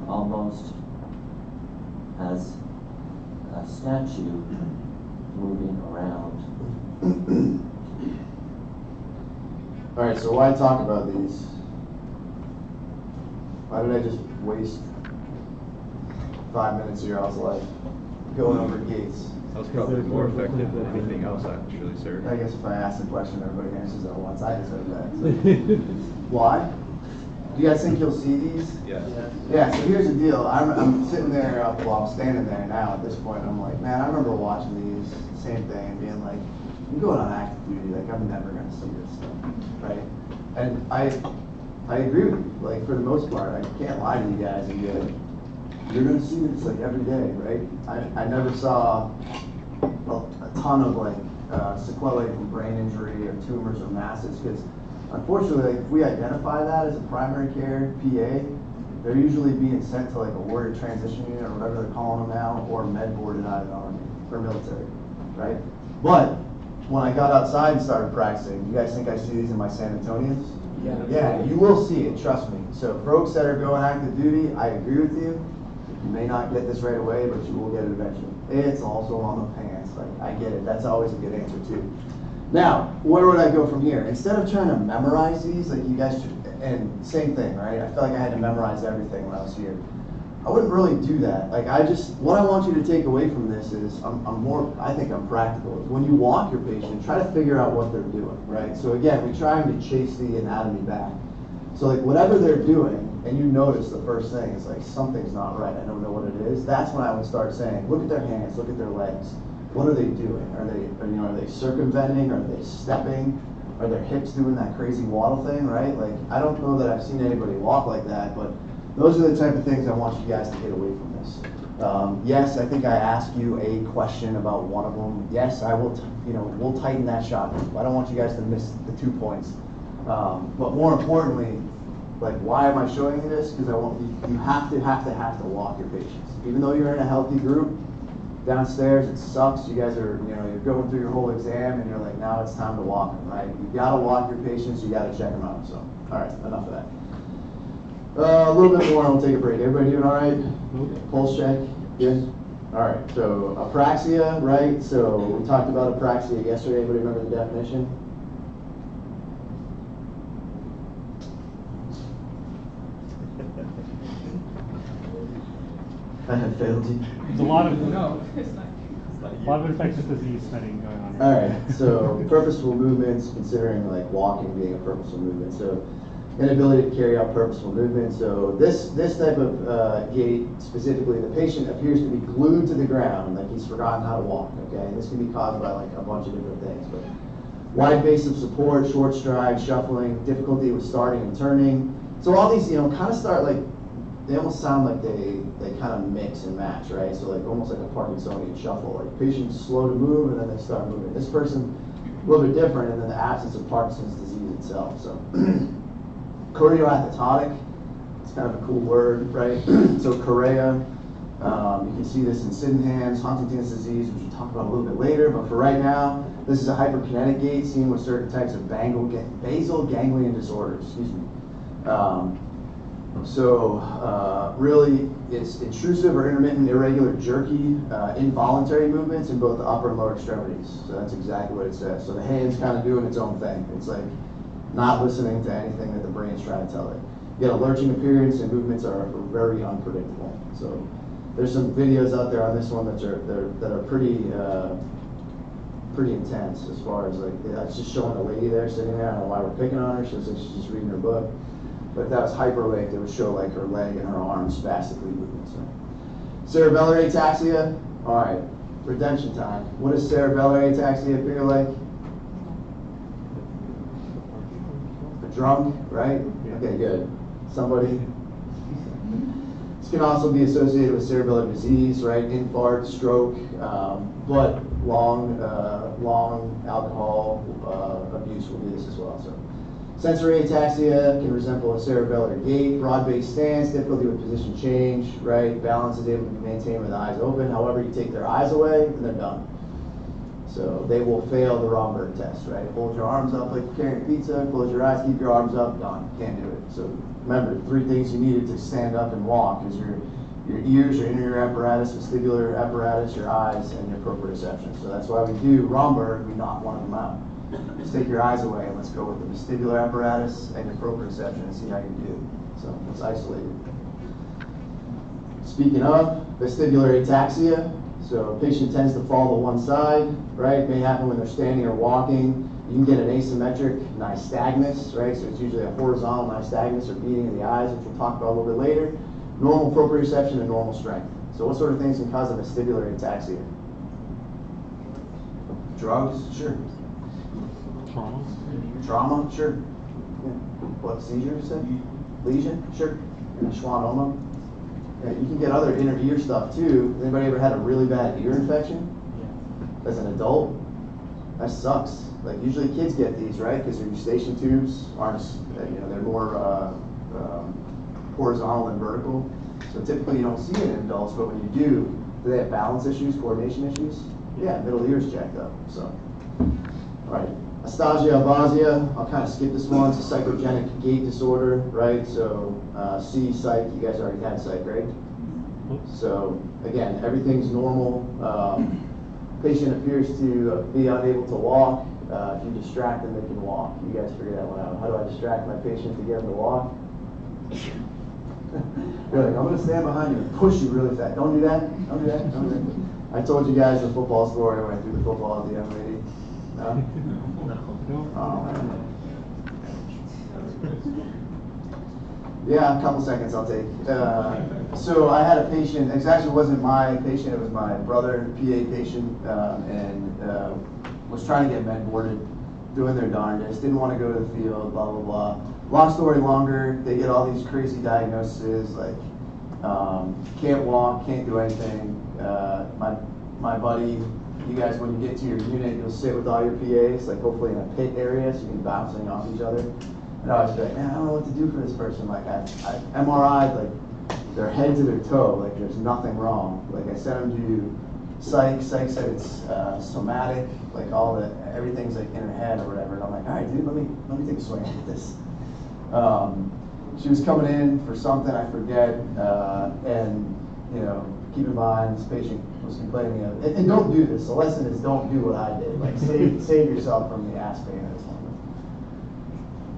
almost as a statue moving around. All right, so why talk about these? Why did I just waste 5 minutes of your all's life going over gates? That was probably more effective than anything else, actually, sir. I guess if I ask the question, everybody answers at once. I deserve that. Why? Do you guys think you'll see these? Yeah. Yeah, so here's the deal. I'm sitting there, well, I'm standing there now at this point. I'm like, man, I remember watching these, same thing, and being like, I'm going on active duty. Like, I'm never going to see this stuff, right? And I agree with you. Like, for the most part, I can't lie to you guys and be like, you're going to see this, like, every day, right? I never saw a ton of, like, sequelae from brain injury or tumors or masses, because unfortunately, like, if we identify that as a primary care PA, they're usually being sent to like a warrior transition unit or whatever they're calling them now, or med boarded out of the Army or military, right? But when I got outside and started practicing, you guys think I see these in my San Antonians? Yeah, you will see it, trust me. So folks that are going active duty, I agree with you. You may not get this right away, but you will get it eventually. It's also on the pants, like, I get it. That's always a good answer too. Now, where would I go from here? Instead of trying to memorize these, like you guys should, and same thing, right? I feel like I had to memorize everything when I was here. I wouldn't really do that. Like, what I want you to take away from this is, I think I'm practical. When you walk your patient, try to figure out what they're doing, right? So again, we try to chase the anatomy back. So like whatever they're doing, and you notice the first thing is like, something's not right, I don't know what it is, that's when I would start saying, look at their hands, look at their legs. What are they doing? Are they circumventing? Are they stepping? Are their hips doing that crazy waddle thing, right? Like, I don't know that I've seen anybody walk like that, but those are the type of things I want you guys to get away from this. Yes, I think I asked you a question about one of them. Yes, I will, we'll tighten that shot. I don't want you guys to miss the 2 points. But more importantly, like, why am I showing you this? Because I want you have to walk your patients. Even though you're in a healthy group, downstairs it sucks. You guys are, you're going through your whole exam and you're like, now it's time to walk them, right? You gotta walk your patients, you gotta check them out. So, all right, enough of that. A little bit more, and we'll take a break. Everybody doing all right? Pulse check, good? All right, so apraxia, right? So we talked about apraxia yesterday. Everybody remember the definition? I have failed you. There's a lot of It's not you. a lot of infectious disease studying going on here. All right, so purposeful movements, considering like walking being a purposeful movement. So inability to carry out purposeful movement. So this type of gait, specifically, the patient appears to be glued to the ground, like he's forgotten how to walk. Okay, and this can be caused by like a bunch of different things. But wide base of support, short stride, shuffling, difficulty with starting and turning. So all these, kind of start like, they almost sound like they kind of mix and match, right? So like almost like a Parkinsonian shuffle. Like patients slow to move and then they start moving. This person a little bit different, and then the absence of Parkinson's disease itself. So choreoathetonic, it's kind of a cool word, right? So chorea, you can see this in Sydenham's, Huntington's disease, which we'll talk about a little bit later. But for right now, this is a hyperkinetic gait seen with certain types of basal ganglion disorders. Excuse me. Really, it's intrusive or intermittent, irregular, jerky, involuntary movements in both the upper and lower extremities. So that's exactly what it says. So the hand's kind of doing its own thing. It's like not listening to anything that the brain's trying to tell it. You get a lurching appearance, and movements are very unpredictable. So there's some videos out there on this one that are pretty intense as far as like, it's just showing a lady there sitting there. I don't know why we're picking on her. She looks like she's just reading her book. But if that was hyperlinked, it would show like her leg and her arm spastically moving. So cerebellar ataxia. All right, redemption time. What does cerebellar ataxia appear like? A drunk, right? Okay, good. Somebody. This can also be associated with cerebellar disease, right? Infarct, stroke, but long alcohol abuse will do this as well. So. Sensory ataxia can resemble a cerebellar gait, broad-based stance, difficulty with position change, right? Balance is able to be maintained with the eyes open. However, you take their eyes away, and they're done. So they will fail the Romberg test, right? Hold your arms up like you're carrying pizza, close your eyes, keep your arms up, done. Can't do it. So remember, 3 things you needed to stand up and walk is your ears, your inner ear apparatus, vestibular apparatus, your eyes, and your proprioception. So that's why we do Romberg, we knock one of them out. Just take your eyes away and let's go with the vestibular apparatus and your proprioception and see how you do. So it's isolated. Speaking of vestibular ataxia, so a patient tends to fall to one side, right? It may happen when they're standing or walking. You can get an asymmetric nystagmus, right? So it's usually a horizontal nystagmus or beating of the eyes, which we'll talk about a little bit later. Normal proprioception and normal strength. So what sort of things can cause a vestibular ataxia? Drugs? Sure. Trauma, sure. Yeah. What, seizure, you said? Lesion, sure. And schwannoma. Yeah, you can get other inner ear stuff too. Anybody ever had a really bad ear infection? Yeah. As an adult? That sucks. Like usually kids get these, right? Because their eustachian tubes aren't, they're more horizontal than vertical. So typically you don't see it in adults, but when you do they have balance issues, coordination issues? Yeah, middle ear's jacked up. So, all right. Astasia albasia, I'll kind of skip this one. It's a psychogenic gait disorder, right? So C, psych, you guys already had psych, right? So again, everything's normal. Patient appears to be unable to walk. If you distract them, they can walk. You guys figure that one out. How do I distract my patient to get them to walk? You're like, I'm going to stand behind you and push you really fast. Don't do that. Don't do that. Don't do that. I told you guys the football story when I threw the football at the young lady. No? Oh, man. Yeah, a couple seconds I'll take. So I had a patient, it actually wasn't my patient, it was my brother, PA patient, and was trying to get med boarded, doing their darndest, didn't want to go to the field, blah, blah, blah. Long story longer, they get all these crazy diagnoses, like can't walk, can't do anything. My buddy, you guys, when you get to your unit, you'll sit with all your PAs, like hopefully in a pit area, so you can bouncing off each other. And I was like, man, I don't know what to do for this person. Like I MRI'd like their head to their toe, like there's nothing wrong. Like I sent them to psych said it's somatic, like everything's like in her head or whatever. And I'm like, all right, dude, let me take a swing at this. she was coming in for something, I forget, and, you know, keep in mind, this patient was complaining of, and don't do this, the lesson is don't do what I did, like save yourself from the ass pain at this moment.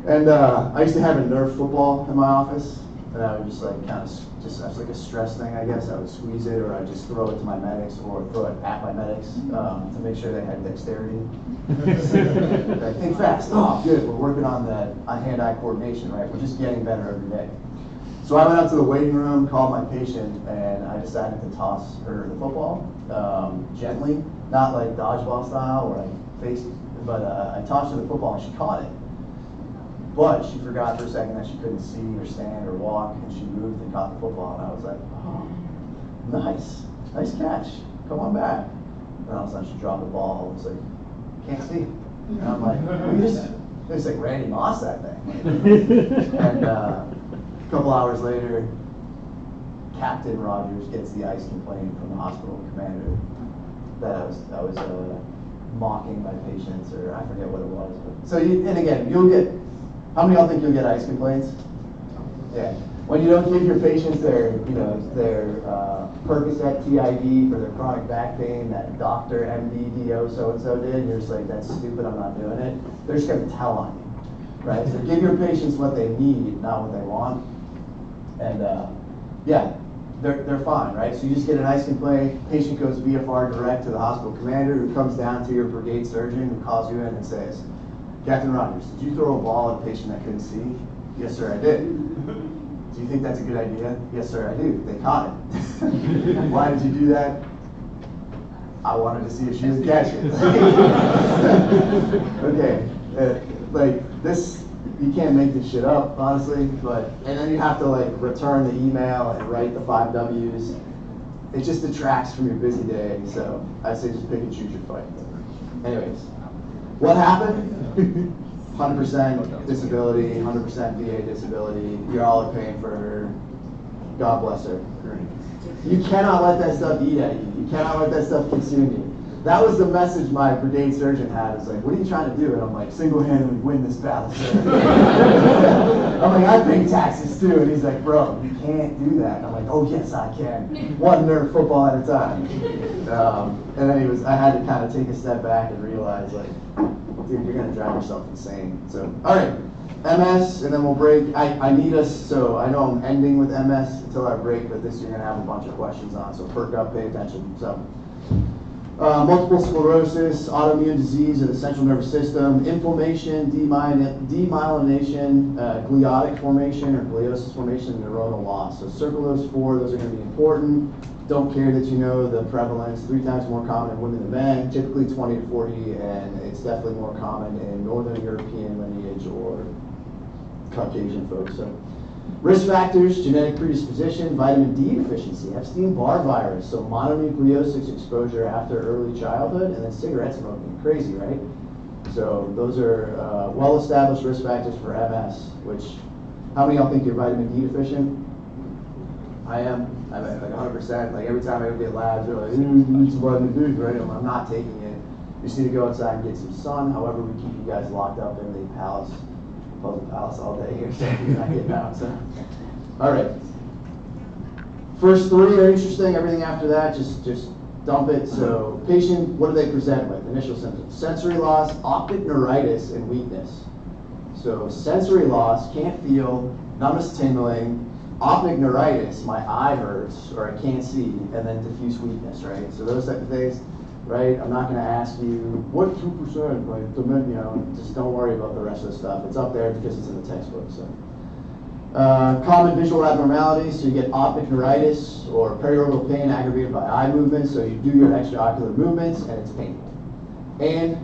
And I used to have a Nerf football in my office, and I would just like kind of, just as like a stress thing, I guess, I would squeeze it, or I'd just throw it to my medics, or throw it at my medics to make sure they had dexterity. Like, think fast. Oh, good. We're working on that hand-eye coordination, right? We're just getting better every day. So I went out to the waiting room, called my patient, and I decided to toss her the football gently, not like dodgeball style or like face, but I tossed her the football and she caught it. But she forgot for a second that she couldn't see or stand or walk, and she moved and caught the football. And I was like, oh, nice catch. Come on back. And all of a sudden she dropped the ball. I was like, can't see. And I'm like, it's like Randy Moss, that thing. And a couple hours later, Captain Rogers gets the ice complaint from the hospital commander that I was mocking my patients, or I forget what it was. But, so, and again, you'll get, how many of y'all think you'll get ice complaints? Yeah. When you don't give your patients their, you know, their Percocet TIV for their chronic back pain that Dr. MD DO so-and-so did, and you're just like, that's stupid, I'm not doing it, they're just going to tell on you, right? So give your patients what they need, not what they want. And yeah, they're fine, right? So you just get an ice complaint, patient goes VFR direct to the hospital commander, who comes down to your brigade surgeon, who calls you in and says, Captain Rogers, did you throw a ball at a patient that couldn't see? Yes, sir, I did. Do you think that's a good idea? Yes, sir, I do. They caught it. Why did you do that? I wanted to see if she would catch it. Okay, like this, you can't make this shit up, honestly, but, and then you have to like return the email and write the 5 W's. It just detracts from your busy day, so I say just pick and choose your fight. Anyways, what happened? 100% disability, 100% VA disability. You're all paying for her. God bless her. You cannot let that stuff eat at you. You cannot let that stuff consume you. That was the message my brigade surgeon had. It's like, what are you trying to do? And I'm like, single-handedly win this battle, sir. I'm like, I pay taxes too. And he's like, bro, you can't do that. And I'm like, oh yes, I can. One Nerf football at a time. And then I had to kind of take a step back and realize, like, dude, you're gonna drive yourself insane. So, all right, MS, and then we'll break. I need us, so I know I'm ending with MS until our break, but this you're gonna have a bunch of questions on, so perk up, pay attention. So, multiple sclerosis, autoimmune disease of the central nervous system, inflammation, demyelination, gliotic formation or gliosis formation, and neuronal loss. So circle those 4, those are gonna be important. Don't care that you know the prevalence, 3 times more common in women than men, typically 20 to 40, and it's definitely more common in Northern European lineage or Caucasian folks. So, risk factors, genetic predisposition, vitamin D deficiency, Epstein-Barr virus, so mononucleosis exposure after early childhood, and then cigarette smoking. Crazy, right? So those are well-established risk factors for MS, which, how many of y'all think you're vitamin D deficient? I am. I'm at like 100%. Like every time I go get labs, they're like, you need some vitamin D, right? I'm not taking it. You just need to go outside and get some sun. However, we keep you guys locked up in the Puzzle Palace all day here, so you're not getting out. So, all right. First 3 are interesting. Everything after that, just dump it. So, patient, what do they present with? Initial symptoms: sensory loss, optic neuritis, and weakness. So, sensory loss, can't feel, numbness, tingling. Optic neuritis, my eye hurts or I can't see, and then diffuse weakness, right? So those type of things, right? I'm not going to ask you, what 2%, like, you know, just don't worry about the rest of the stuff. It's up there because it's in the textbook. So, common visual abnormalities, so you get optic neuritis or periorbital pain aggravated by eye movements, so you do your extraocular movements and it's painful. And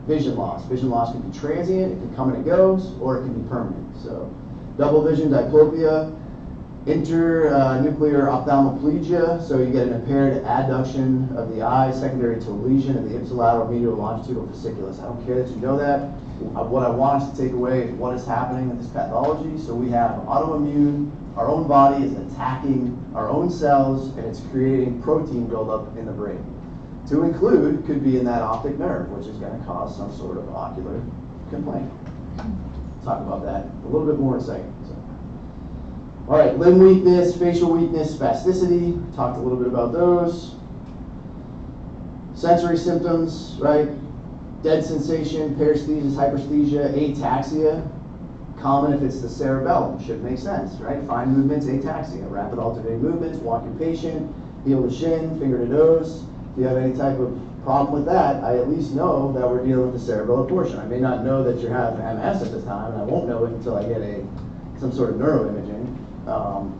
vision loss. Vision loss can be transient, it can come and it goes, or it can be permanent. So, double vision diplopia, internuclear ophthalmoplegia, so you get an impaired adduction of the eye secondary to a lesion of the ipsilateral medial longitudinal fasciculus. I don't care that you know that. What I want us to take away is what is happening in this pathology. So we have autoimmune, our own body is attacking our own cells and it's creating protein buildup in the brain. To include, could be in that optic nerve, which is going to cause some sort of ocular complaint. Talk about that a little bit more in a second. So. All right, limb weakness, facial weakness, spasticity. Talked a little bit about those. Sensory symptoms, right? Dead sensation, paresthesia, hyperesthesia, ataxia. Common if it's the cerebellum, should make sense, right? Fine movements, ataxia. Rapid alternating movements, walk your patient, heel to shin, finger to nose. If you have any type of problem with that, I at least know that we're dealing with the cerebellar portion. I may not know that you have MS at the time, and I won't know it until I get some sort of neuroimaging.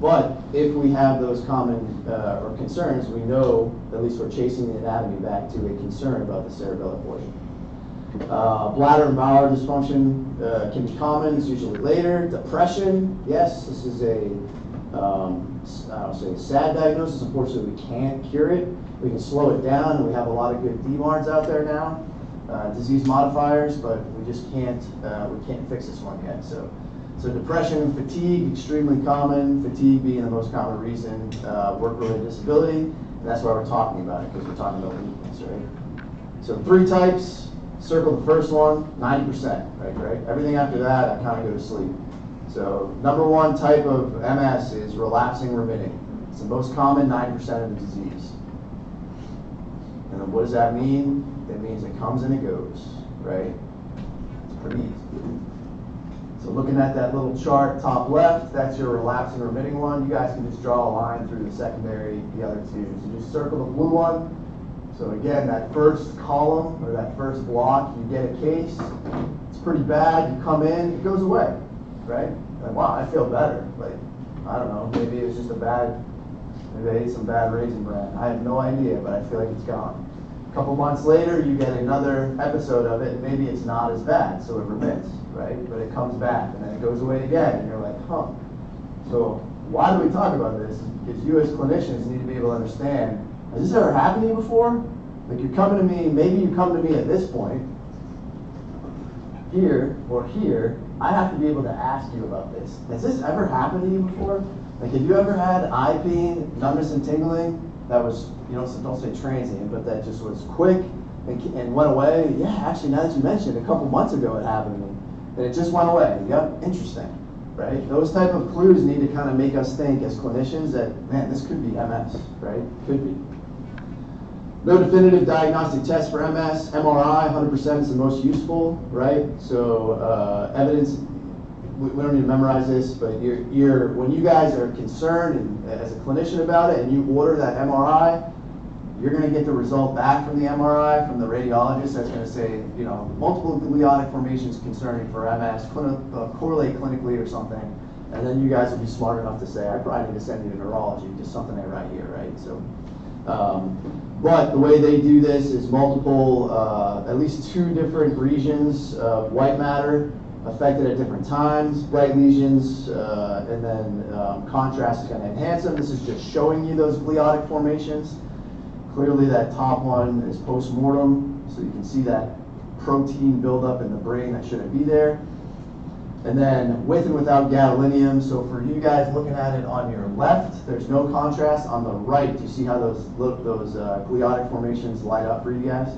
But if we have those common or concerns, we know at least we're chasing the anatomy back to a concern about the cerebellar portion. Bladder and bowel dysfunction can be common. It's usually later. Depression, yes, this is I'll say a sad diagnosis. Unfortunately, we can't cure it. We can slow it down, and we have a lot of good DMARDs out there now, disease modifiers, but we just can't fix this one yet. So depression and fatigue, extremely common. Fatigue being the most common reason, work-related disability, and that's why we're talking about it, because we're talking about weakness, right? So 3 types. Circle the first one, 90%, right? Everything after that, I kind of go to sleep. So number 1 type of MS is relapsing remitting. It's the most common, 90% of the disease. And then what does that mean? It means it comes and it goes, right? It's pretty easy. So looking at that little chart, top left, that's your relapsing remitting one. You guys can just draw a line through the secondary, the other 2. So just circle the blue one. So again, that first column or that first block, you get a case, it's pretty bad, you come in, it goes away, right? Like, wow, I feel better. Like, I don't know, maybe it was just maybe I ate some bad Raisin Bran. I have no idea, but I feel like it's gone. A couple months later, you get another episode of it, and maybe it's not as bad, so it remits, right? But it comes back, and then it goes away again, and you're like, huh. So why do we talk about this? Because you as clinicians need to be able to understand, has this ever happened to you before? Like you're coming to me, maybe you come to me at this point, here or here, I have to be able to ask you about this. Has this ever happened to you before? Like have you ever had eye pain, numbness and tingling that was, don't say transient, but that just was quick and went away? Yeah, actually now that you mentioned it, a couple months ago it happened to me. And it just went away. Yep, interesting, right? Those type of clues need to kind of make us think as clinicians that, man, this could be MS, right? Could be. No definitive diagnostic test for MS. MRI, 100% is the most useful, right? So evidence, we don't need to memorize this, but when you guys are concerned and as a clinician about it and you order that MRI, you're going to get the result back from the MRI, from the radiologist that's going to say, multiple gliotic formations concerning for MS, correlate clinically or something. And then you guys will be smart enough to say, I probably need to send you to neurology, just something I write here, right? So. But the way they do this is multiple, at least 2 different regions of white matter affected at different times, bright lesions, and then contrast is going to enhance them. This is just showing you those gliotic formations. Clearly that top one is post-mortem, so you can see that protein buildup in the brain that shouldn't be there. And then with and without gadolinium. So for you guys looking at it on your left, there's no contrast. On the right, do you see how those gliotic formations light up for you guys?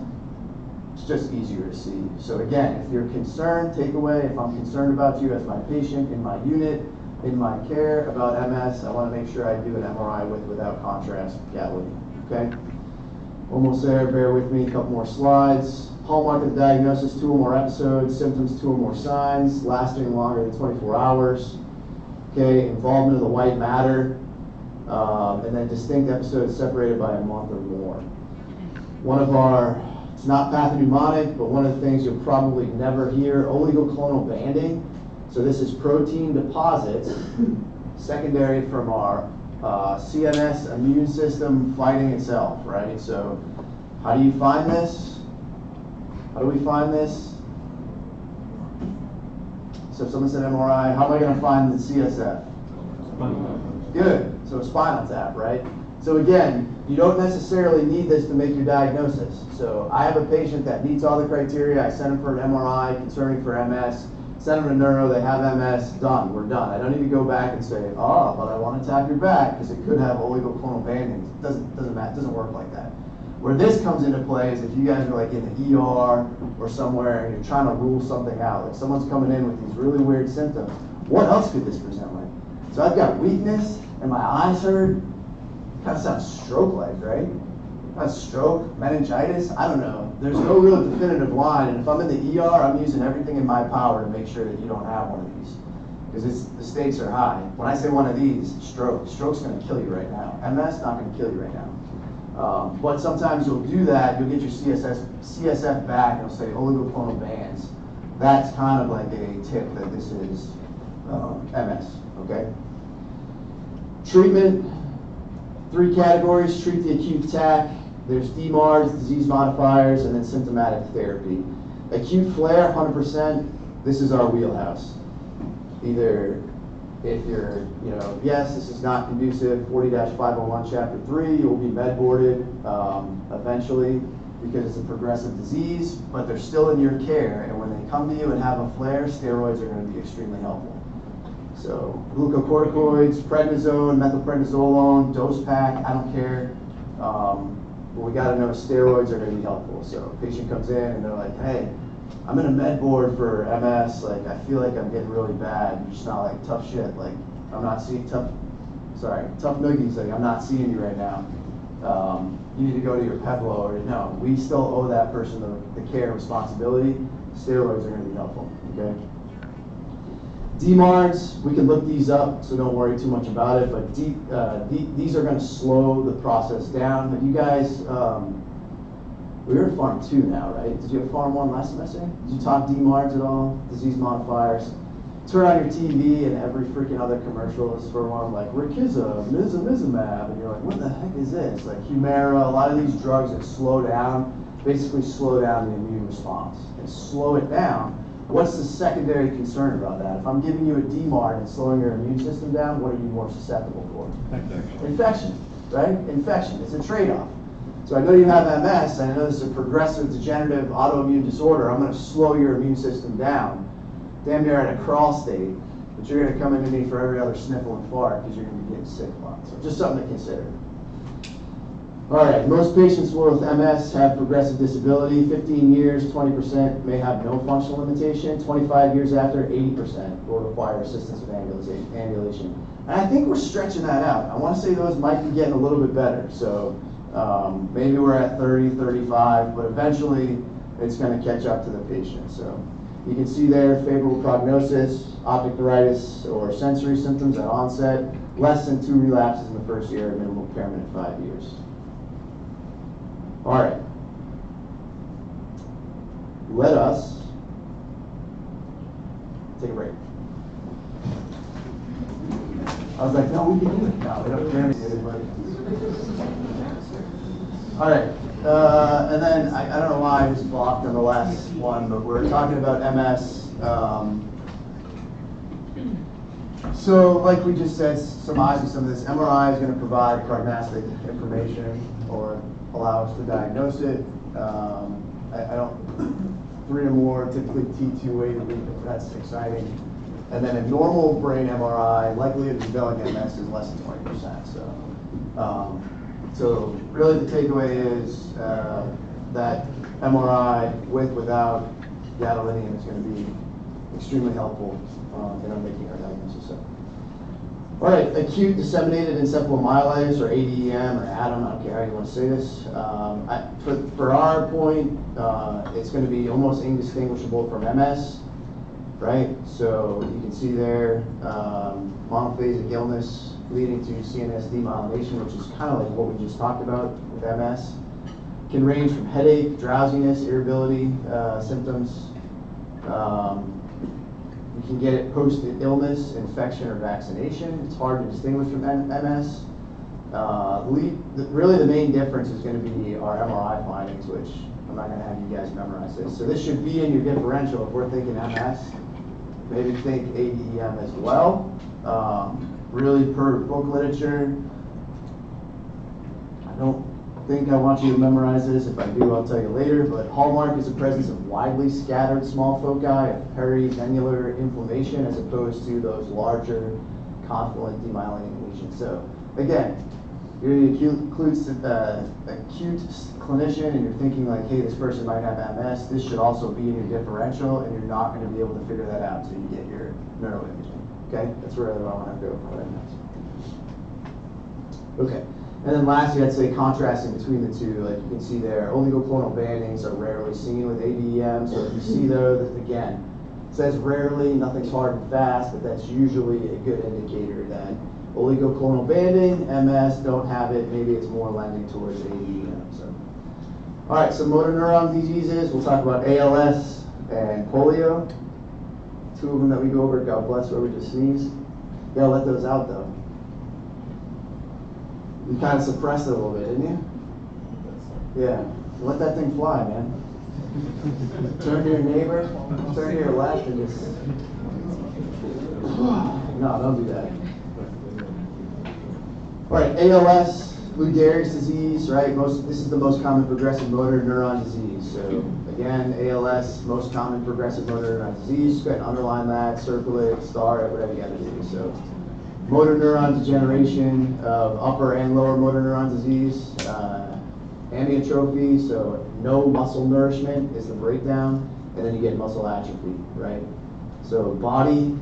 It's just easier to see. So again, if you're concerned, takeaway, if I'm concerned about you as my patient in my unit, in my care about MS, I want to make sure I do an MRI without contrast gadolinium, okay? Almost there, bear with me, a couple more slides. Hallmark of the diagnosis, 2 or more episodes, symptoms, 2 or more signs, lasting longer than 24 hours. Okay, involvement of the white matter, and then distinct episodes separated by a month or more. It's not pathognomonic, but one of the things you'll probably never hear, oligoclonal banding. So this is protein deposits, secondary from our CNS immune system fighting itself, right? So how do you find this? How do we find this? So if someone said MRI, how am I going to find the CSF? Good. So a spinal tap, right? So again, you don't necessarily need this to make your diagnosis. So I have a patient that meets all the criteria. I send them for an MRI concerning for MS. Send them to neuro. They have MS. Done. We're done. I don't need to go back and say, oh, but I want to tap your back because it could have oligoclonal banding. It doesn't work like that. Where this comes into play is if you guys are like in the ER or somewhere and you're trying to rule something out. Like someone's coming in with these really weird symptoms. What else could this present like? So I've got weakness and my eyes hurt. Kind of sounds stroke-like, right? Not stroke, meningitis, I don't know. There's no real definitive line, and if I'm in the ER, I'm using everything in my power to make sure that you don't have one of these. Because the stakes are high. When I say one of these, stroke's gonna kill you right now. MS, not gonna kill you right now. But sometimes you'll do that, you'll get your CSF back, and it'll say oligoclonal bands. That's kind of like a tip that this is MS, okay? Treatment, 3 categories: treat the acute attack, there's DMARDs, disease modifiers, and then symptomatic therapy. Acute flare, 100%, this is our wheelhouse. Either if you're, yes, this is not conducive, 40-501 chapter 3, you'll be med boarded eventually because it's a progressive disease, but they're still in your care, and when they come to you and have a flare, steroids are going to be extremely helpful. So glucocorticoids, prednisone, methylprednisolone, dose pack, I don't care. But we got to know steroids are going to be helpful. So patient comes in and they're like, hey, I'm in a med board for MS, like I feel like I'm getting really bad. You're just not like tough shit. Like I'm not seeing tough noogies. Like I'm not seeing you right now. You need to go to your Pevlo, or no. We still owe that person the care and responsibility. Steroids are going to be helpful. Okay. DMARDs, we can look these up, so don't worry too much about it. But these are going to slow the process down. Have you guys? We're in Farm 2 now, right? Did you have Farm 1 last semester? Did you talk DMARDs at all? Disease modifiers. Turn on your TV and every freaking other commercial is for one like Rikiza, Mizumab, and you're like, what the heck is this? Like Humira, a lot of these drugs that slow down, basically slow down the immune response. And slow it down, what's the secondary concern about that? If I'm giving you a DMARD and slowing your immune system down, what are you more susceptible for? Infection, right? Infection, it's a trade-off. So I know you have MS, and I know this is a progressive degenerative autoimmune disorder. I'm going to slow your immune system down, damn near at a crawl state, but you're going to come into me for every other sniffle and fart because you're going to be getting sick a lot. So just something to consider. All right, most patients with MS have progressive disability. 15 years, 20% may have no functional limitation. 25 years after, 80% will require assistance with ambulation. And I think we're stretching that out. I want to say those might be getting a little bit better. So maybe we're at 30, 35, but eventually it's going to catch up to the patient. So you can see there, favorable prognosis, optic neuritis or sensory symptoms at onset, less than 2 relapses in the first year, minimal impairment at 5 years. All right. Let us take a break. I was like, no, we can do it. No, we don't care anybody. All right. And then, I don't know why I was blocked on the last one, but we're talking about MS. So, like we just said, surmising some of this, MRI is going to provide prognostic information or allow us to diagnose it. I don't, 3 or more, typically T2 weighted, that's exciting. And then a normal brain MRI, likelihood of developing MS is less than 20%. So really the takeaway is that MRI without gadolinium is going to be extremely helpful in our making our diagnosis. So. All right, acute disseminated encephalomyelitis, or ADEM, or ADAM, I don't care how you want to say this. For our point, it's going to be almost indistinguishable from MS, right? So you can see there, monophasic illness leading to CNS demyelination, which is kind of like what we just talked about with MS. Can range from headache, drowsiness, irritability symptoms. You can get it post-illness, infection, or vaccination. It's hard to distinguish from MS. Really the main difference is going to be our MRI findings, which I'm not going to have you guys memorize this. So this should be in your differential if we're thinking MS. Maybe think ADEM as well. Really per book literature, I don't think I want you to memorize this. If I do, I'll tell you later. But hallmark is the presence of widely scattered small foci of perivenular inflammation as opposed to those larger confluent demyelinating lesions. So again, you're the acute clinician and you're thinking like, hey, this person might have MS. This should also be in your differential, and you're not going to be able to figure that out until you get your neuroimaging. Okay, that's where I want to go. Okay, and then lastly, I'd say contrasting between the two, like you can see there, oligoclonal bandings are rarely seen with ADEM. So if you see those, again, it says rarely, nothing's hard and fast, but that's usually a good indicator that oligoclonal banding, MS, don't have it. Maybe it's more lending towards ADEM. So, all right, so motor neuron diseases. We'll talk about ALS and polio. Two of them that we go over. God bless whoever just sneezed. You gotta let those out though. You kind of suppressed it a little bit, didn't you? Yeah. Let that thing fly, man. Turn to your neighbor, turn to your left, and just. No, don't do that. All right, ALS, Lou Gehrig's disease, right? This is the most common progressive motor neuron disease. So again, ALS, most common progressive motor neuron disease. Just go ahead and underline that, circle it, star it, whatever you got to do. So motor neuron degeneration of upper and lower motor neuron disease, amyotrophy, so no muscle nourishment is the breakdown, and then you get muscle atrophy, right? So body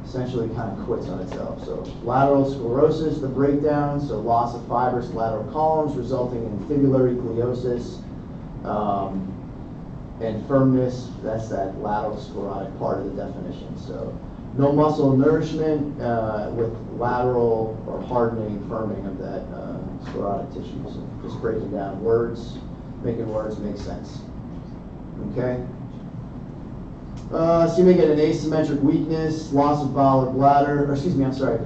essentially kind of quits on itself. So lateral sclerosis, the breakdown, so loss of fibrous lateral columns resulting in fibular ecclesiosis, and firmness, that's that lateral sclerotic part of the definition. So no muscle nourishment with lateral or hardening, firming of that sclerotic tissue. So just breaking down words, making words make sense. Okay? So you may get an asymmetric weakness, loss of bowel or bladder, or excuse me, I'm sorry,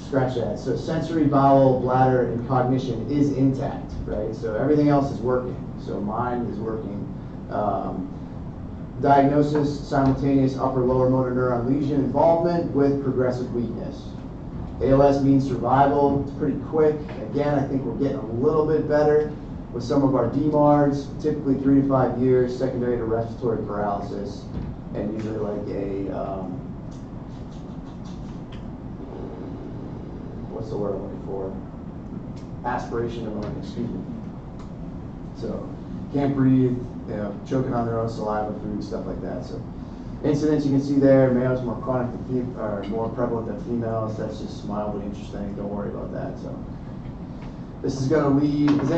scratch that. So sensory, bowel, bladder, and cognition is intact, right? So everything else is working. So mind is working. Diagnosis, simultaneous upper lower motor neuron lesion involvement with progressive weakness. ALS means survival, it's pretty quick. Again, I think we're getting a little bit better with some of our DMARDs, typically 3 to 5 years, secondary to respiratory paralysis, and usually like a, what's the word I'm looking for? Aspiration pneumonia, excuse me. So, can't breathe, you know, choking on their own saliva, food, stuff like that. So, incidence you can see there, males more chronic than or more prevalent than females. That's just mildly interesting. Don't worry about that. So, this is going to lead. Does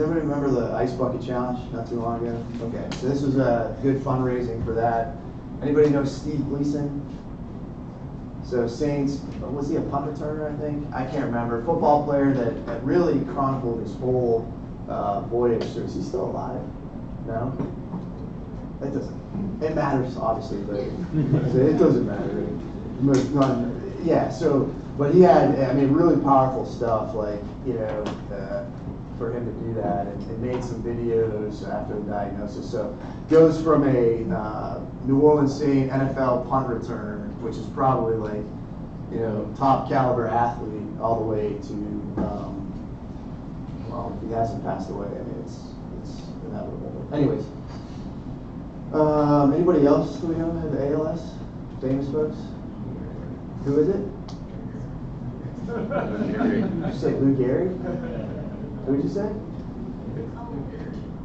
anybody remember the ice bucket challenge not too long ago? Okay, so this was a good fundraising for that. Anybody know Steve Gleason? So Saints, was he a punt returner, I think? I can't remember. Football player that really chronicled his whole voyage. So is he still alive? No? It doesn't. It matters, obviously, but it doesn't matter. Yeah, so, but he had, I mean, really powerful stuff, like, you know, for him to do that, and made some videos after the diagnosis. So goes from a New Orleans Saint NFL punt returner, which is probably like, you know, top caliber athlete, all the way to, well, if he hasn't passed away, I mean, it's inevitable. Anyways, anybody else do we know have ALS? Famous folks? Who is it? Did you say Lou Gehrig? Who did you say?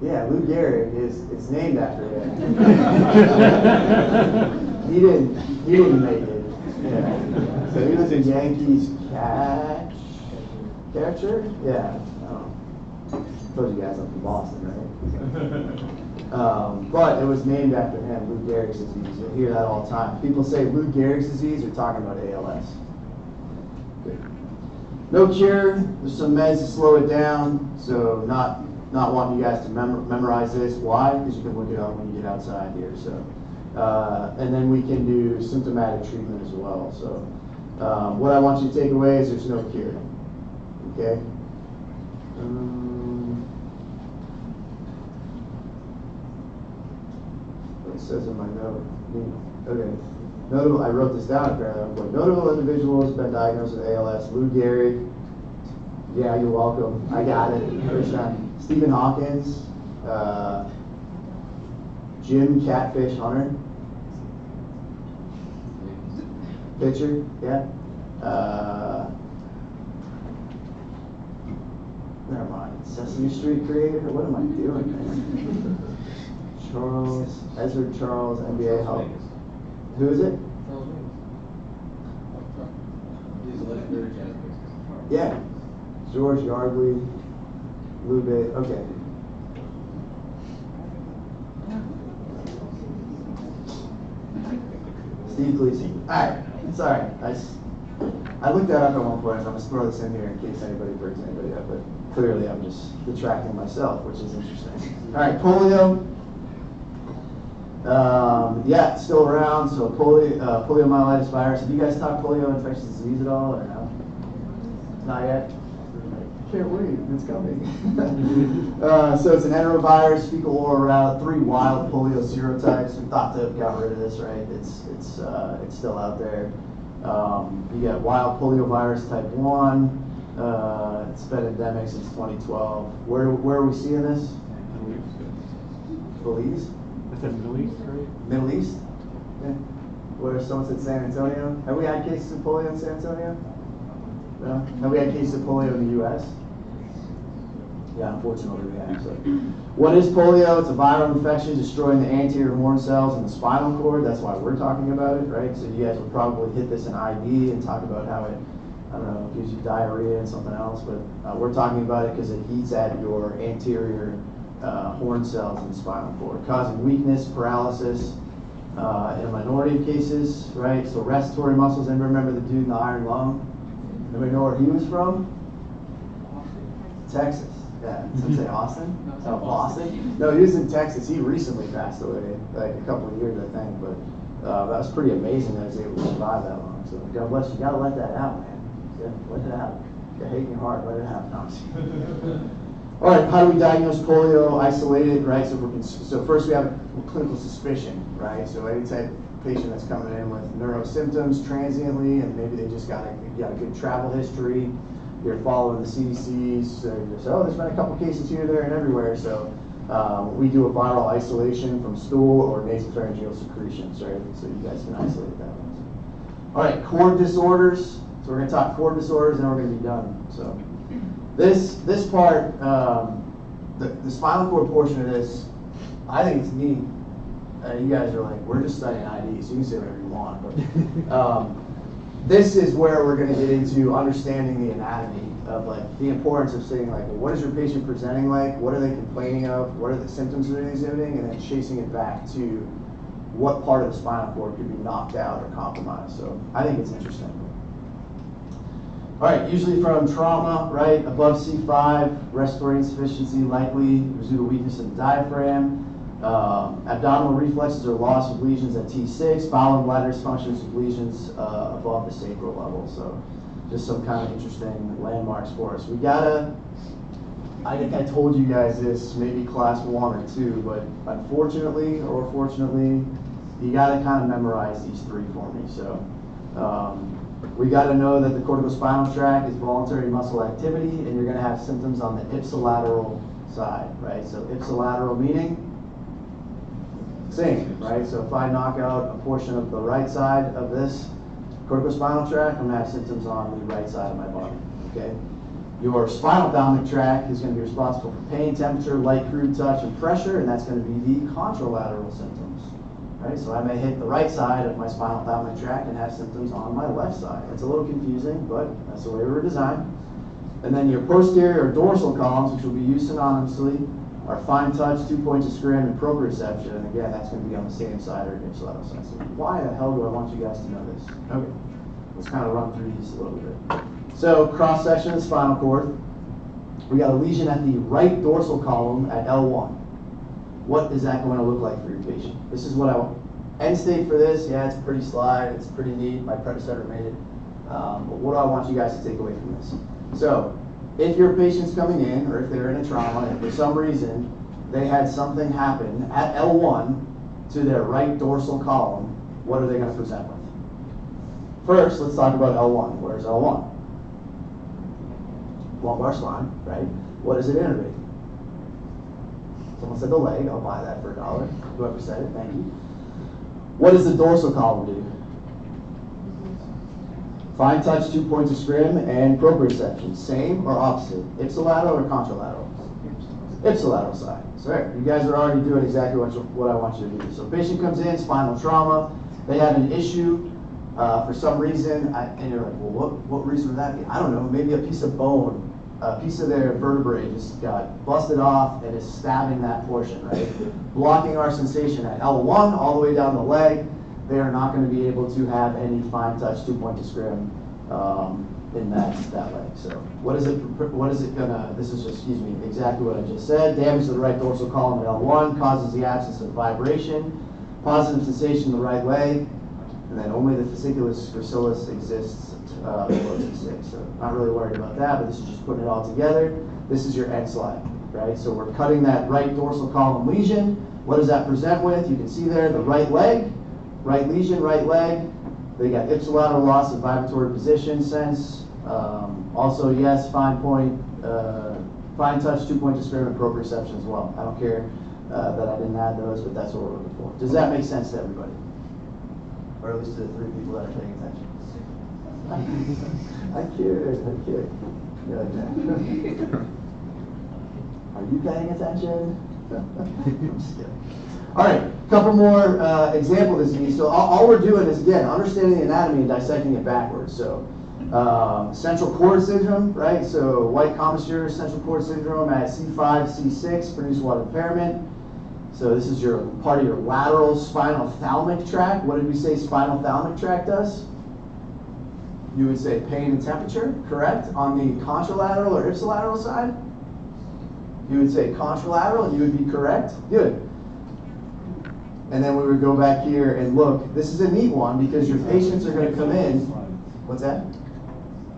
Yeah, Lou Gehrig it's named after him. He didn't make it. Yeah. So he was a Yankees catcher? Yeah. I told you guys I'm from Boston, right? But it was named after him, Lou Gehrig's disease. You'll hear that all the time. People say Lou Gehrig's disease, they're talking about ALS. Good. No cure. There's some meds to slow it down. So not wanting you guys to memorize this. Why? Because you can look it up when you get outside here. So, and then we can do symptomatic treatment as well. So, what I want you to take away is there's no cure. Okay. What it says in my note. Okay. Notable, I wrote this down apparently. Notable individuals been diagnosed with ALS. Lou Gehrig. Yeah, you're welcome. I got it. First time. Stephen Hawkins. Jim Catfish Hunter. Pitcher. Yeah. Never mind. Sesame Street creator. What am I doing, man? Ezra Charles, NBA Hall. Who is it? Yeah. George Yardley, Lube, okay. Steve Cleese. Alright, sorry. I looked that up at one point, so I'm going to throw this in here in case anybody brings anybody up, but clearly I'm just detracting myself, which is interesting. Alright, polio. Yeah, it's still around, so poliomyelitis virus. Have you guys taught polio infectious disease at all, or no? Not yet? Can't wait, it's coming. So it's an enterovirus, fecal oral route, 3 wild polio serotypes. We thought to have got rid of this, right? It's still out there. You got wild poliovirus type 1. It's been endemic since 2012. Where are we seeing this? Belize? It says Middle East, right? Middle East? Yeah. Where someone said San Antonio. Have we had cases of polio in San Antonio? No? Have we had cases of polio in the U.S.? Yeah, unfortunately we have. So, what is polio? It's a viral infection destroying the anterior horn cells in the spinal cord. That's why we're talking about it, right? So you guys will probably hit this in IV and talk about how it, I don't know, gives you diarrhea and something else, but we're talking about it because it eats at your anterior horn cells in the spinal cord, causing weakness, paralysis, in a minority of cases, right? So respiratory muscles. Anybody remember the dude in the iron lung? Anybody know where he was from? Texas. Yeah. Did I say Austin? No, Boston. No, he was in Texas. He recently passed away, like a couple of years, I think. But that was pretty amazing that he was able to survive that long. So God bless you. You gotta let that out, man. Yeah, let it out. You hate in your heart, let it out. No, all right. How do we diagnose polio? Isolate it, right? So first we have a clinical suspicion, right? So any type of patient that's coming in with neuro symptoms transiently, and maybe they just got a good travel history. You're following the CDC's, so you just, oh, there's been a couple cases here, there, and everywhere. So we do a viral isolation from stool or nasopharyngeal secretions, right? So you guys can isolate that one. All right, cord disorders. So we're going to talk cord disorders, and then we're going to be done. So this part, the spinal cord portion of this, I think it's neat. You guys are like, we're just studying ID, so you can say whatever you want. But this is where we're going to get into understanding the anatomy of like the importance of saying like, well, what is your patient presenting like? What are they complaining of? What are the symptoms they're exhibiting? And then chasing it back to what part of the spinal cord could be knocked out or compromised. So I think it's interesting. All right, usually from trauma, right? Above C5, respiratory insufficiency likely, residual weakness in the diaphragm. Abdominal reflexes or loss of lesions at T6, bowel and bladder dysfunctions with lesions above the sacral level. So just some kind of interesting landmarks for us. We gotta, I think I told you guys this maybe class 1 or 2, but unfortunately or fortunately, you gotta kind of memorize these 3 for me. So we gotta know that the corticospinal tract is voluntary muscle activity, and you're gonna have symptoms on the ipsilateral side, right? So ipsilateral meaning same, right? So if I knock out a portion of the right side of this corticospinal tract, I'm going to have symptoms on the right side of my body, okay? Your spinal thalamic tract is going to be responsible for pain, temperature, light, crude touch, and pressure, and that's going to be the contralateral symptoms, right? So I may hit the right side of my spinal thalamic tract and have symptoms on my left side. It's a little confusing, but that's the way we were designed. And then your posterior or dorsal columns, which will be used synonymously, are fine touch, 2 points of scrim, and proprioception. And again, that's going to be on the same side or ipsilateral side. So why the hell do I want you guys to know this? Okay, let's kind of run through these a little bit. So cross section of the spinal cord. We got a lesion at the right dorsal column at L1. What is that going to look like for your patient? This is what I want. End state for this, yeah, it's a pretty slide. It's pretty neat. My predecessor made it. But what do I want you guys to take away from this? So if your patient's coming in, or if they're in a trauma, and for some reason they had something happen at L1 to their right dorsal column, what are they going to present with? First, let's talk about L1. Where's L1? Lumbar spine, right? What does it innervate? Someone said the leg. I'll buy that for $1. Whoever said it, thank you. What does the dorsal column do? Fine touch, 2 points of scrim, and proprioception. Same or opposite? Ipsilateral or contralateral? Ipsilateral side. So there, you guys are already doing exactly what I want you to do. So patient comes in, spinal trauma. They have an issue For some reason, and you're like, well, what reason would that be? I don't know, maybe a piece of bone, a piece of their vertebrae just got busted off and is stabbing that portion, right? Blocking our sensation at L1 all the way down the leg. They are not going to be able to have any fine touch 2-point discrim in that leg. So what is it gonna, this is just, excuse me, exactly what I just said. Damage to the right dorsal column at L1 causes the absence of vibration, positive sensation in the right leg, and then only the fasciculus gracilis exists below T6. So not really worried about that, but this is just putting it all together. This is your end slide, right? So we're cutting that right dorsal column lesion. What does that present with? You can see there the right leg, right lesion, right leg. They got ipsilateral loss of vibratory position sense. Also, yes, fine touch, 2-point discrim, and proprioception as well. I don't care that I didn't add those, but that's what we're looking for. Does that make sense to everybody? Or at least to the 3 people that are paying attention? I kid. Yeah, are you paying attention? I'm just kidding. All right, a couple more example disease. So all we're doing is, again, understanding the anatomy and dissecting it backwards. So central cord syndrome, right? So white commissure central cord syndrome at C5, C6 produce what impairment? So this is your part of your lateral spinal thalamic tract. What did we say spinal thalamic tract does? You would say pain and temperature, correct? On the contralateral or ipsilateral side? You would say contralateral, you would be correct. Good. And then we would go back here and look. This is a neat one because your patients are going to come in. What's that?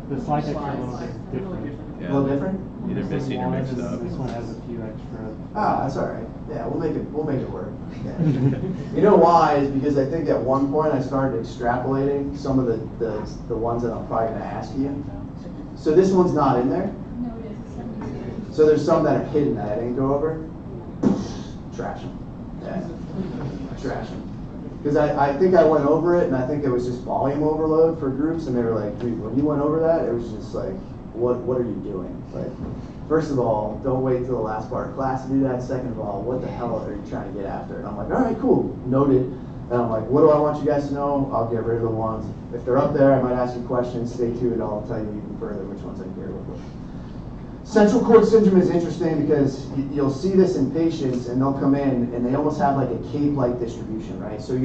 The slide decks are a little bit different. Yeah. A little different? Either missing or mixed up. This one has a few extra. Ah, that's all right. Yeah, we'll make it work. Yeah. You know why? Is because I think at one point I started extrapolating some of the ones that I'm probably going to ask you. So this one's not in there. No, it is. So there's some that are hidden that I didn't go over. Trash them. Yeah. Trash them. Because I think I went over it, and I think it was just volume overload for groups, and they were like, dude, when you went over that, it was just like, what are you doing? Like, first of all, don't wait till the last part of class to do that. Second of all, what the hell are you trying to get after? And I'm like, all right, cool, noted. And I'm like, what do I want you guys to know? I'll get rid of the ones. If they're up there, I might ask you questions. Stay tuned. I'll tell you even further which ones I care with. Central cord syndrome is interesting because you'll see this in patients, and they'll come in and they almost have like a cape-like distribution, right? So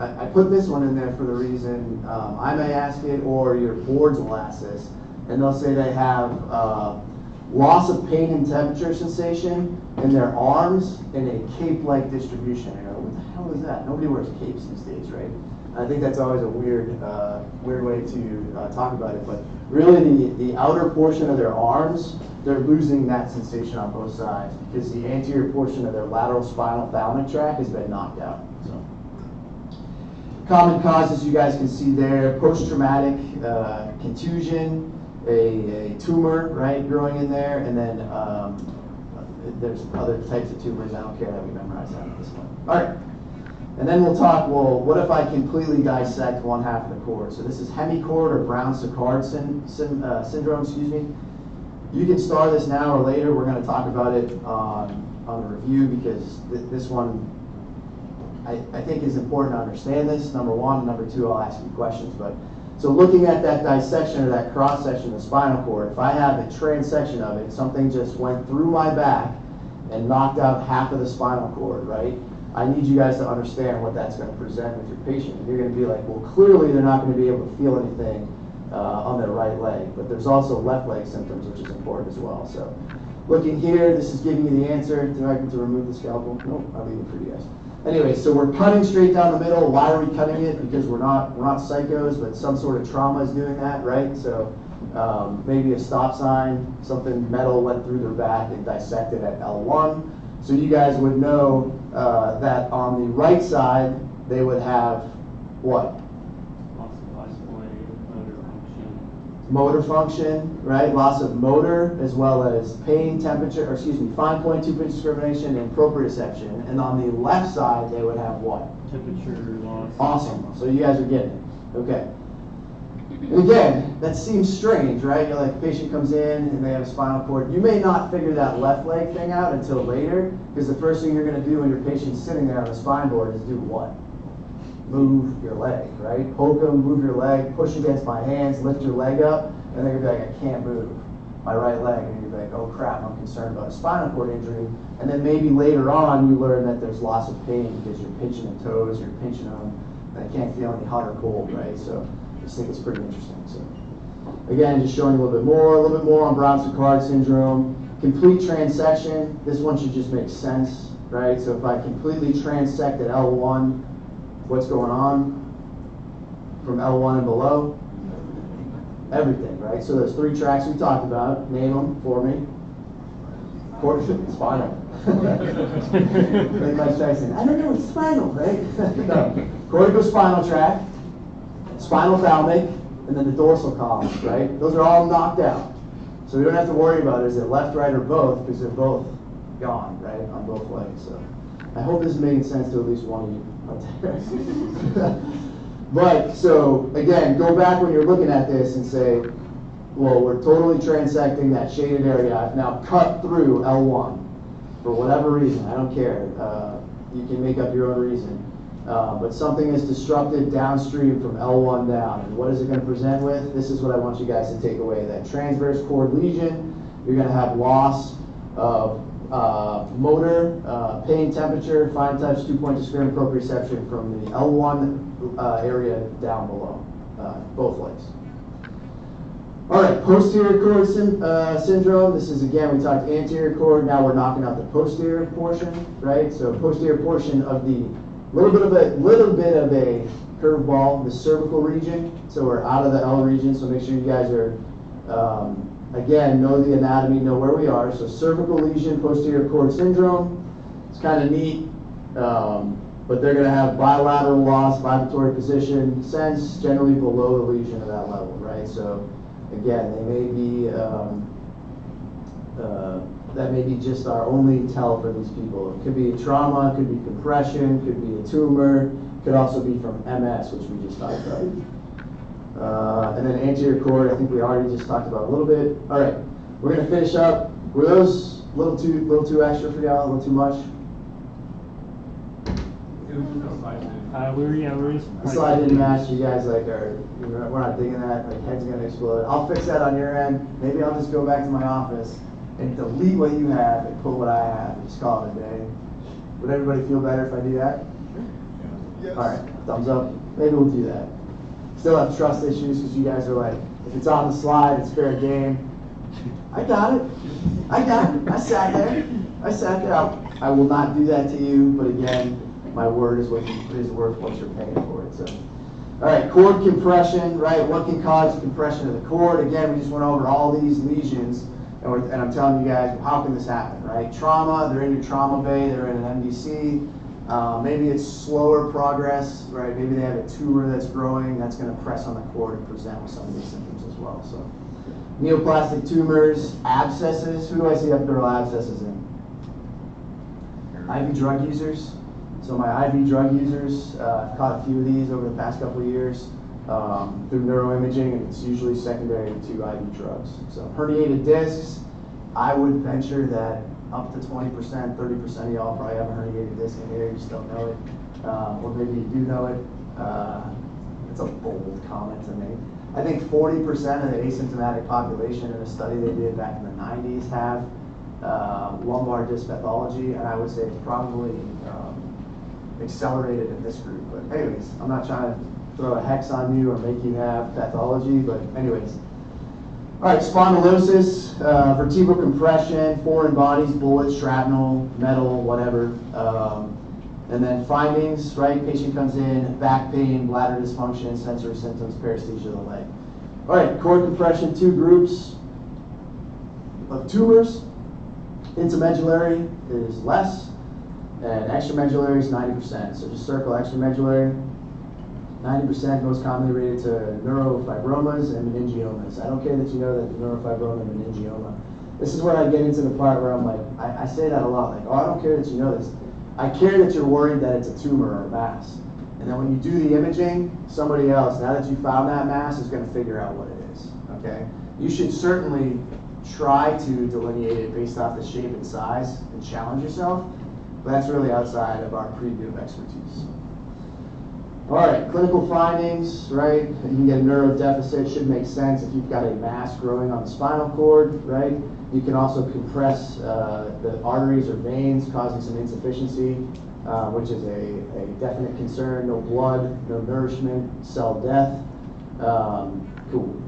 I put this one in there for the reason I may ask it, or your boards will ask this, and they'll say they have loss of pain and temperature sensation in their arms in a cape-like distribution. You know, what the hell is that? Nobody wears capes these days, right? I think that's always a weird way to talk about it, but really the outer portion of their arms, they're losing that sensation on both sides because the anterior portion of their lateral spinal thalamic tract has been knocked out. So, common causes you guys can see there: post-traumatic contusion, a tumor, right, growing in there, and then there's other types of tumors. I don't care that we memorize that at this point. All right. And then we'll talk, well, what if I completely dissect one half of the cord? So this is hemicord or Brown-Séquard syndrome, excuse me. You can star this now or later. We're going to talk about it on the review because this one, I think is important to understand this, number one. And number two, I'll ask you questions. But so looking at that dissection or that cross-section of the spinal cord, if I have a transection of it, something just went through my back and knocked out half of the spinal cord, right? I need you guys to understand what that's going to present with your patient. You're going to be like, well, clearly they're not going to be able to feel anything on their right leg, but there's also left leg symptoms, which is important as well. So looking here, this is giving you the answer. Do I get to remove the scalpel? Nope, I'll leave it for you guys. Anyway, so we're cutting straight down the middle. Why are we cutting it? Because we're not psychos, but some sort of trauma is doing that, right? So maybe a stop sign, something metal went through their back and dissected at L1. So you guys would know that on the right side, they would have what? Loss of isolated motor function. Motor function, right? Loss of motor, as well as pain, temperature, or excuse me, fine point, 2-point discrimination, and proprioception. And on the left side, they would have what? Temperature loss. Awesome. So you guys are getting it. Okay. And again, that seems strange, right? You're like, a patient comes in and they have a spinal cord. You may not figure that left leg thing out until later, because the first thing you're going to do when your patient's sitting there on the spine board is do what? move your leg, right? Poke them, move your leg, push against my hands, lift your leg up, and they're gonna be like, I can't move my right leg. And you're like, oh crap, I'm concerned about a spinal cord injury. And then maybe later on you learn that there's loss of pain because you're pinching the toes, you're pinching them, and I can't feel any hot or cold, right? So I just think it's pretty interesting. So again, just showing you a little bit more on Brown-Séquard syndrome. Complete transection, this one should just make sense, right? So if I completely transect at L1, what's going on from L1 and below? Everything, right? So there's 3 tracks we talked about. Name them for me. Spinal. Like Mike Tyson. I don't know, it's spinal, right? No. Corticospinal tract, spinal thalamic, and then the dorsal column, right? Those are all knocked out. So we don't have to worry about is it left, right, or both, because they're both gone, right, on both legs. So I hope this is making sense to at least one of you out there. But, so, again, go back when you're looking at this and say, well, we're totally transecting that shaded area. I've now cut through L1 for whatever reason. I don't care. You can make up your own reason. But something is disrupted downstream from L1 down. And what is it going to present with? This is what I want you guys to take away. That transverse cord lesion, you're going to have loss of motor, pain, temperature, fine touch, 2-point discrete proprioception from the L1 area down below, both legs. All right, posterior cord syndrome. This is, again, we talked anterior cord. Now we're knocking out the posterior portion, right? So posterior portion of the little bit of a curveball, the cervical region. So we're out of the L region. So make sure you guys are, again, know the anatomy, know where we are. So cervical lesion, posterior cord syndrome. It's kind of neat, but they're going to have bilateral loss, vibratory position, sense, generally below the lesion of that level, right? So again, they may be, that may be just our only tell for these people. It could be trauma, it could be compression, could be a tumor, could also be from MS, which we just talked about. And then anterior cord, I think we already just talked about a little bit. All right, we're going to finish up. Were those a little too extra for y'all, a little too much? We're just. The slide didn't match. You guys we're not digging that. Like head's gonna explode. I'll fix that on your end. Maybe I'll just go back to my office and delete what you have and put what I have and just call it a day. Would everybody feel better if I do that? Yes. All right, thumbs up. Maybe we'll do that. Still have trust issues because you guys are like, if it's on the slide, it's fair game. I got it. I sat there. I will not do that to you. But again, my word is worth what you're paying for it. So, all right, cord compression, right? What can cause compression of the cord? Again, we just went over all these lesions, and I'm telling you guys, how can this happen, right? Trauma, they're in your trauma bay, they're in an MDC. Maybe it's slower progress, right? Maybe they have a tumor that's growing, that's going to press on the cord and present with some of these symptoms as well. So, neoplastic tumors, abscesses. Who do I see epidural abscesses in? IV drug users. So my IV drug users, I've caught a few of these over the past couple of years through neuroimaging, and it's usually secondary to IV drugs. So herniated discs, I would venture that up to 20%, 30% of y'all probably have a herniated disc in here, you just don't know it. Or maybe you do know it. It's a bold comment to make. I think 40% of the asymptomatic population in a study they did back in the 90s have lumbar disc pathology, and I would say it's probably accelerated in this group. But anyways, I'm not trying to throw a hex on you or make you have pathology, but anyways. All right, spondylosis, vertebral compression, foreign bodies, bullets, shrapnel, metal, whatever. And then findings, right? Patient comes in, back pain, bladder dysfunction, sensory symptoms, paresthesia of the leg. All right, cord compression, 2 groups of tumors. Intramedullary is less, and extramedullary is 90%. So just circle extramedullary. 90% most commonly related to neurofibromas and meningiomas. I don't care that you know that the neurofibroma and meningioma. This is where I get into the part where I'm like, I say that a lot, like, oh, I don't care that you know this. I care that you're worried that it's a tumor or a mass. And then when you do the imaging, somebody else, now that you found that mass, is going to figure out what it is, okay? You should certainly try to delineate it based off the shape and size and challenge yourself, but that's really outside of our preview of expertise. All right, clinical findings, right? You can get a neuro deficit, should make sense if you've got a mass growing on the spinal cord, right? You can also compress the arteries or veins, causing some insufficiency, which is a definite concern. No blood, no nourishment, cell death. Cool.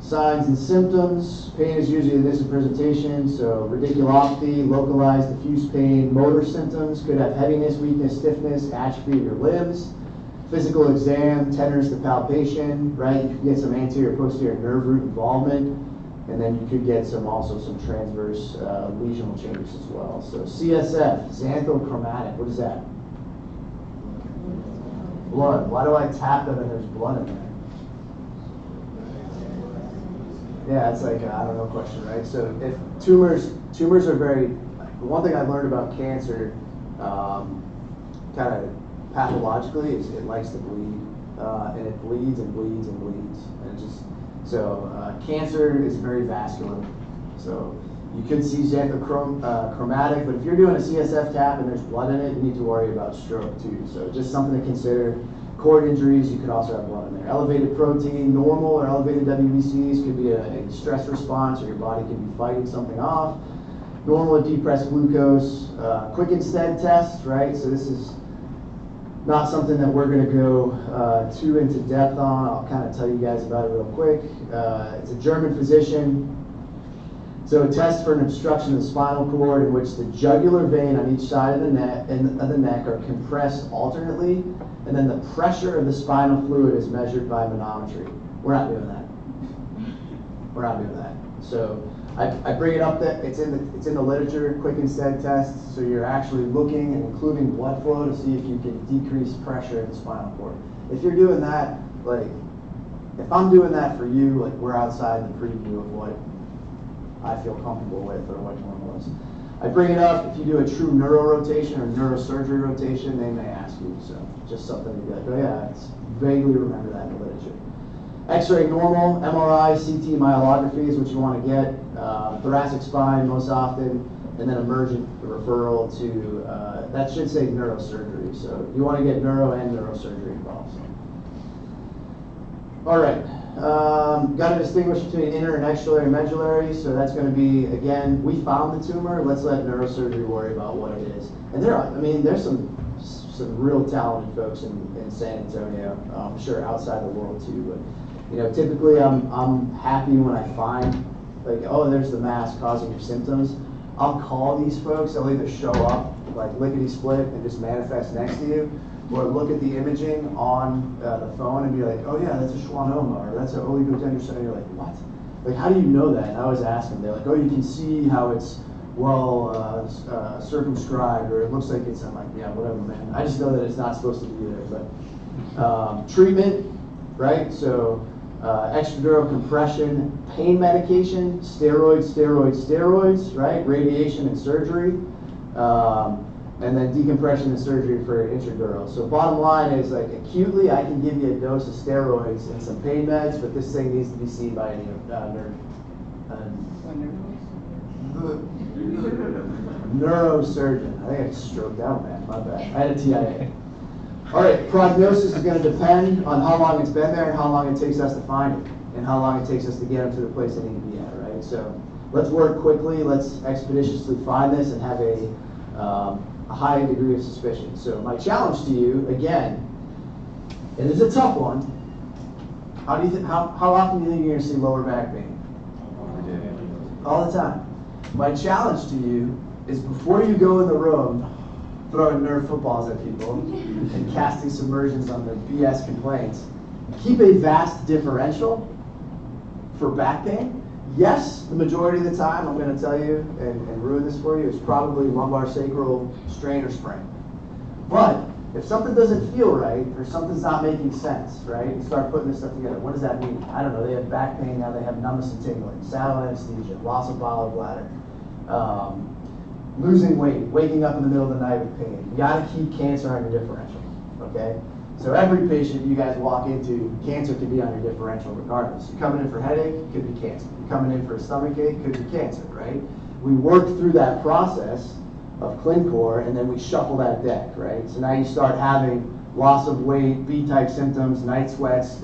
Signs and symptoms. Pain is usually in this presentation, so radiculopathy, localized diffuse pain, motor symptoms, could have heaviness, weakness, stiffness, atrophy of your limbs. Physical exam, tenderness to palpation, right? You could get some anterior posterior nerve root involvement, and then you could get also some transverse lesional changes as well. So CSF, xanthochromatic, what is that? Blood. Why do I tap them and there's blood in there? Yeah, it's like I don't know question, right? So if tumors are very. One thing I learned about cancer, kind of pathologically, is it likes to bleed, and it bleeds and bleeds and bleeds, and it just cancer is very vascular. So you could see xanthochromatic, but if you're doing a CSF tap and there's blood in it, you need to worry about stroke too. So just something to consider. Cord injuries, you could also have blood in there. Elevated protein, normal or elevated WBCs could be a stress response, or your body could be fighting something off. Normal or depressed glucose, quick and stead test, right? So this is not something that we're going to go too into depth on. I'll kind of tell you guys about it real quick. It's a German physician. So a test for an obstruction of the spinal cord in which the jugular vein on each side of the neck are compressed alternately, and then the pressure of the spinal fluid is measured by manometry. We're not doing that. We're not doing that. So I bring it up that it's in the literature, quick and stead test. So you're actually looking and including blood flow to see if you can decrease pressure in the spinal cord. If you're doing that, like if I'm doing that for you, like we're outside the preview of what I feel comfortable with or what normal is. I bring it up if you do a true neuro rotation or neurosurgery rotation, they may ask you. So just something to be like, oh yeah, it's vaguely remember that in the literature. X-ray normal, MRI, CT, myelography is what you want to get. Thoracic spine most often, and then emergent referral to, that should say neurosurgery. So you want to get neuro and neurosurgery involved. So. All right. Got to distinguish between inner and extracellular and medullary. So that's going to be, again, we found the tumor. Let's let neurosurgery worry about what it is. And there's some real talented folks in San Antonio. I'm sure outside the world too. But typically I'm happy when I find like, oh, there's the mass causing your symptoms. I'll call these folks. They'll either show up like lickety split and just manifest next to you, or look at the imaging on the phone and be like, oh yeah, that's a schwannoma, or that's an oligodendrocyte. And you're like, what? Like, how do you know that? And I always ask them. They're like, oh, you can see how it's well circumscribed, or it looks like it's. I'm like, yeah, whatever, man. I just know that it's not supposed to be there. But treatment, right? So extradural compression, pain medication, steroids, right? Radiation and surgery. And then decompression and surgery for intradural. So bottom line is, like, acutely, I can give you a dose of steroids and some pain meds, but this thing needs to be seen by any neurosurgeon. I think I stroked out, man. My bad. I had a TIA. All right, prognosis is going to depend on how long it's been there and how long it takes us to find it, and how long it takes us to get them to the place they need to be at, right? So let's work quickly. Let's expeditiously find this and have a high degree of suspicion. So my challenge to you, again, and it's a tough one. How often do you think you're going to see lower back pain? All the time. My challenge to you is, before you go in the room throwing nerve footballs at people and casting submersions on their BS complaints, keep a vast differential for back pain. Yes, the majority of the time, I'm going to tell you and ruin this for you, is probably lumbar sacral strain or sprain. But if something doesn't feel right, or something's not making sense, right, you start putting this stuff together. What does that mean? I don't know. They have back pain, now they have numbness and tingling, saddle anesthesia, loss of bowel or bladder, losing weight, waking up in the middle of the night with pain. You got to keep cancer on your differential, okay? So every patient you guys walk into, cancer could be on your differential regardless. You're coming in for headache, could be cancer. You're coming in for a stomach ache, could be cancer, right? We work through that process of ClinCore, and then we shuffle that deck, right? So now you start having loss of weight, B-type symptoms, night sweats.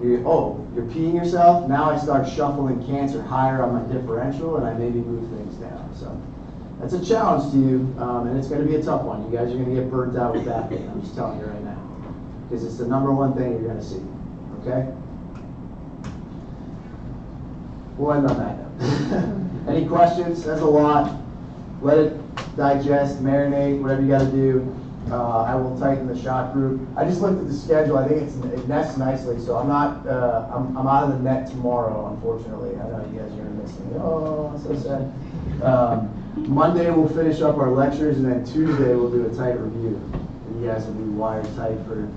You're peeing yourself? Now I start shuffling cancer higher on my differential and I maybe move things down. So that's a challenge to you, and it's going to be a tough one. You guys are going to get burnt out with that thing, I'm just telling you right now. Because it's the #1 thing you're going to see, okay? We'll end on that note. Any questions? That's a lot. Let it digest, marinate, whatever you got to do. I will tighten the shot group. I just looked at the schedule. I think it nets nicely, so I'm not. I'm out of the net tomorrow, unfortunately. I know you guys are gonna miss me. Oh, I'm so sad. Monday we'll finish up our lectures, and then Tuesday we'll do a tight review. And you guys will be wired tight for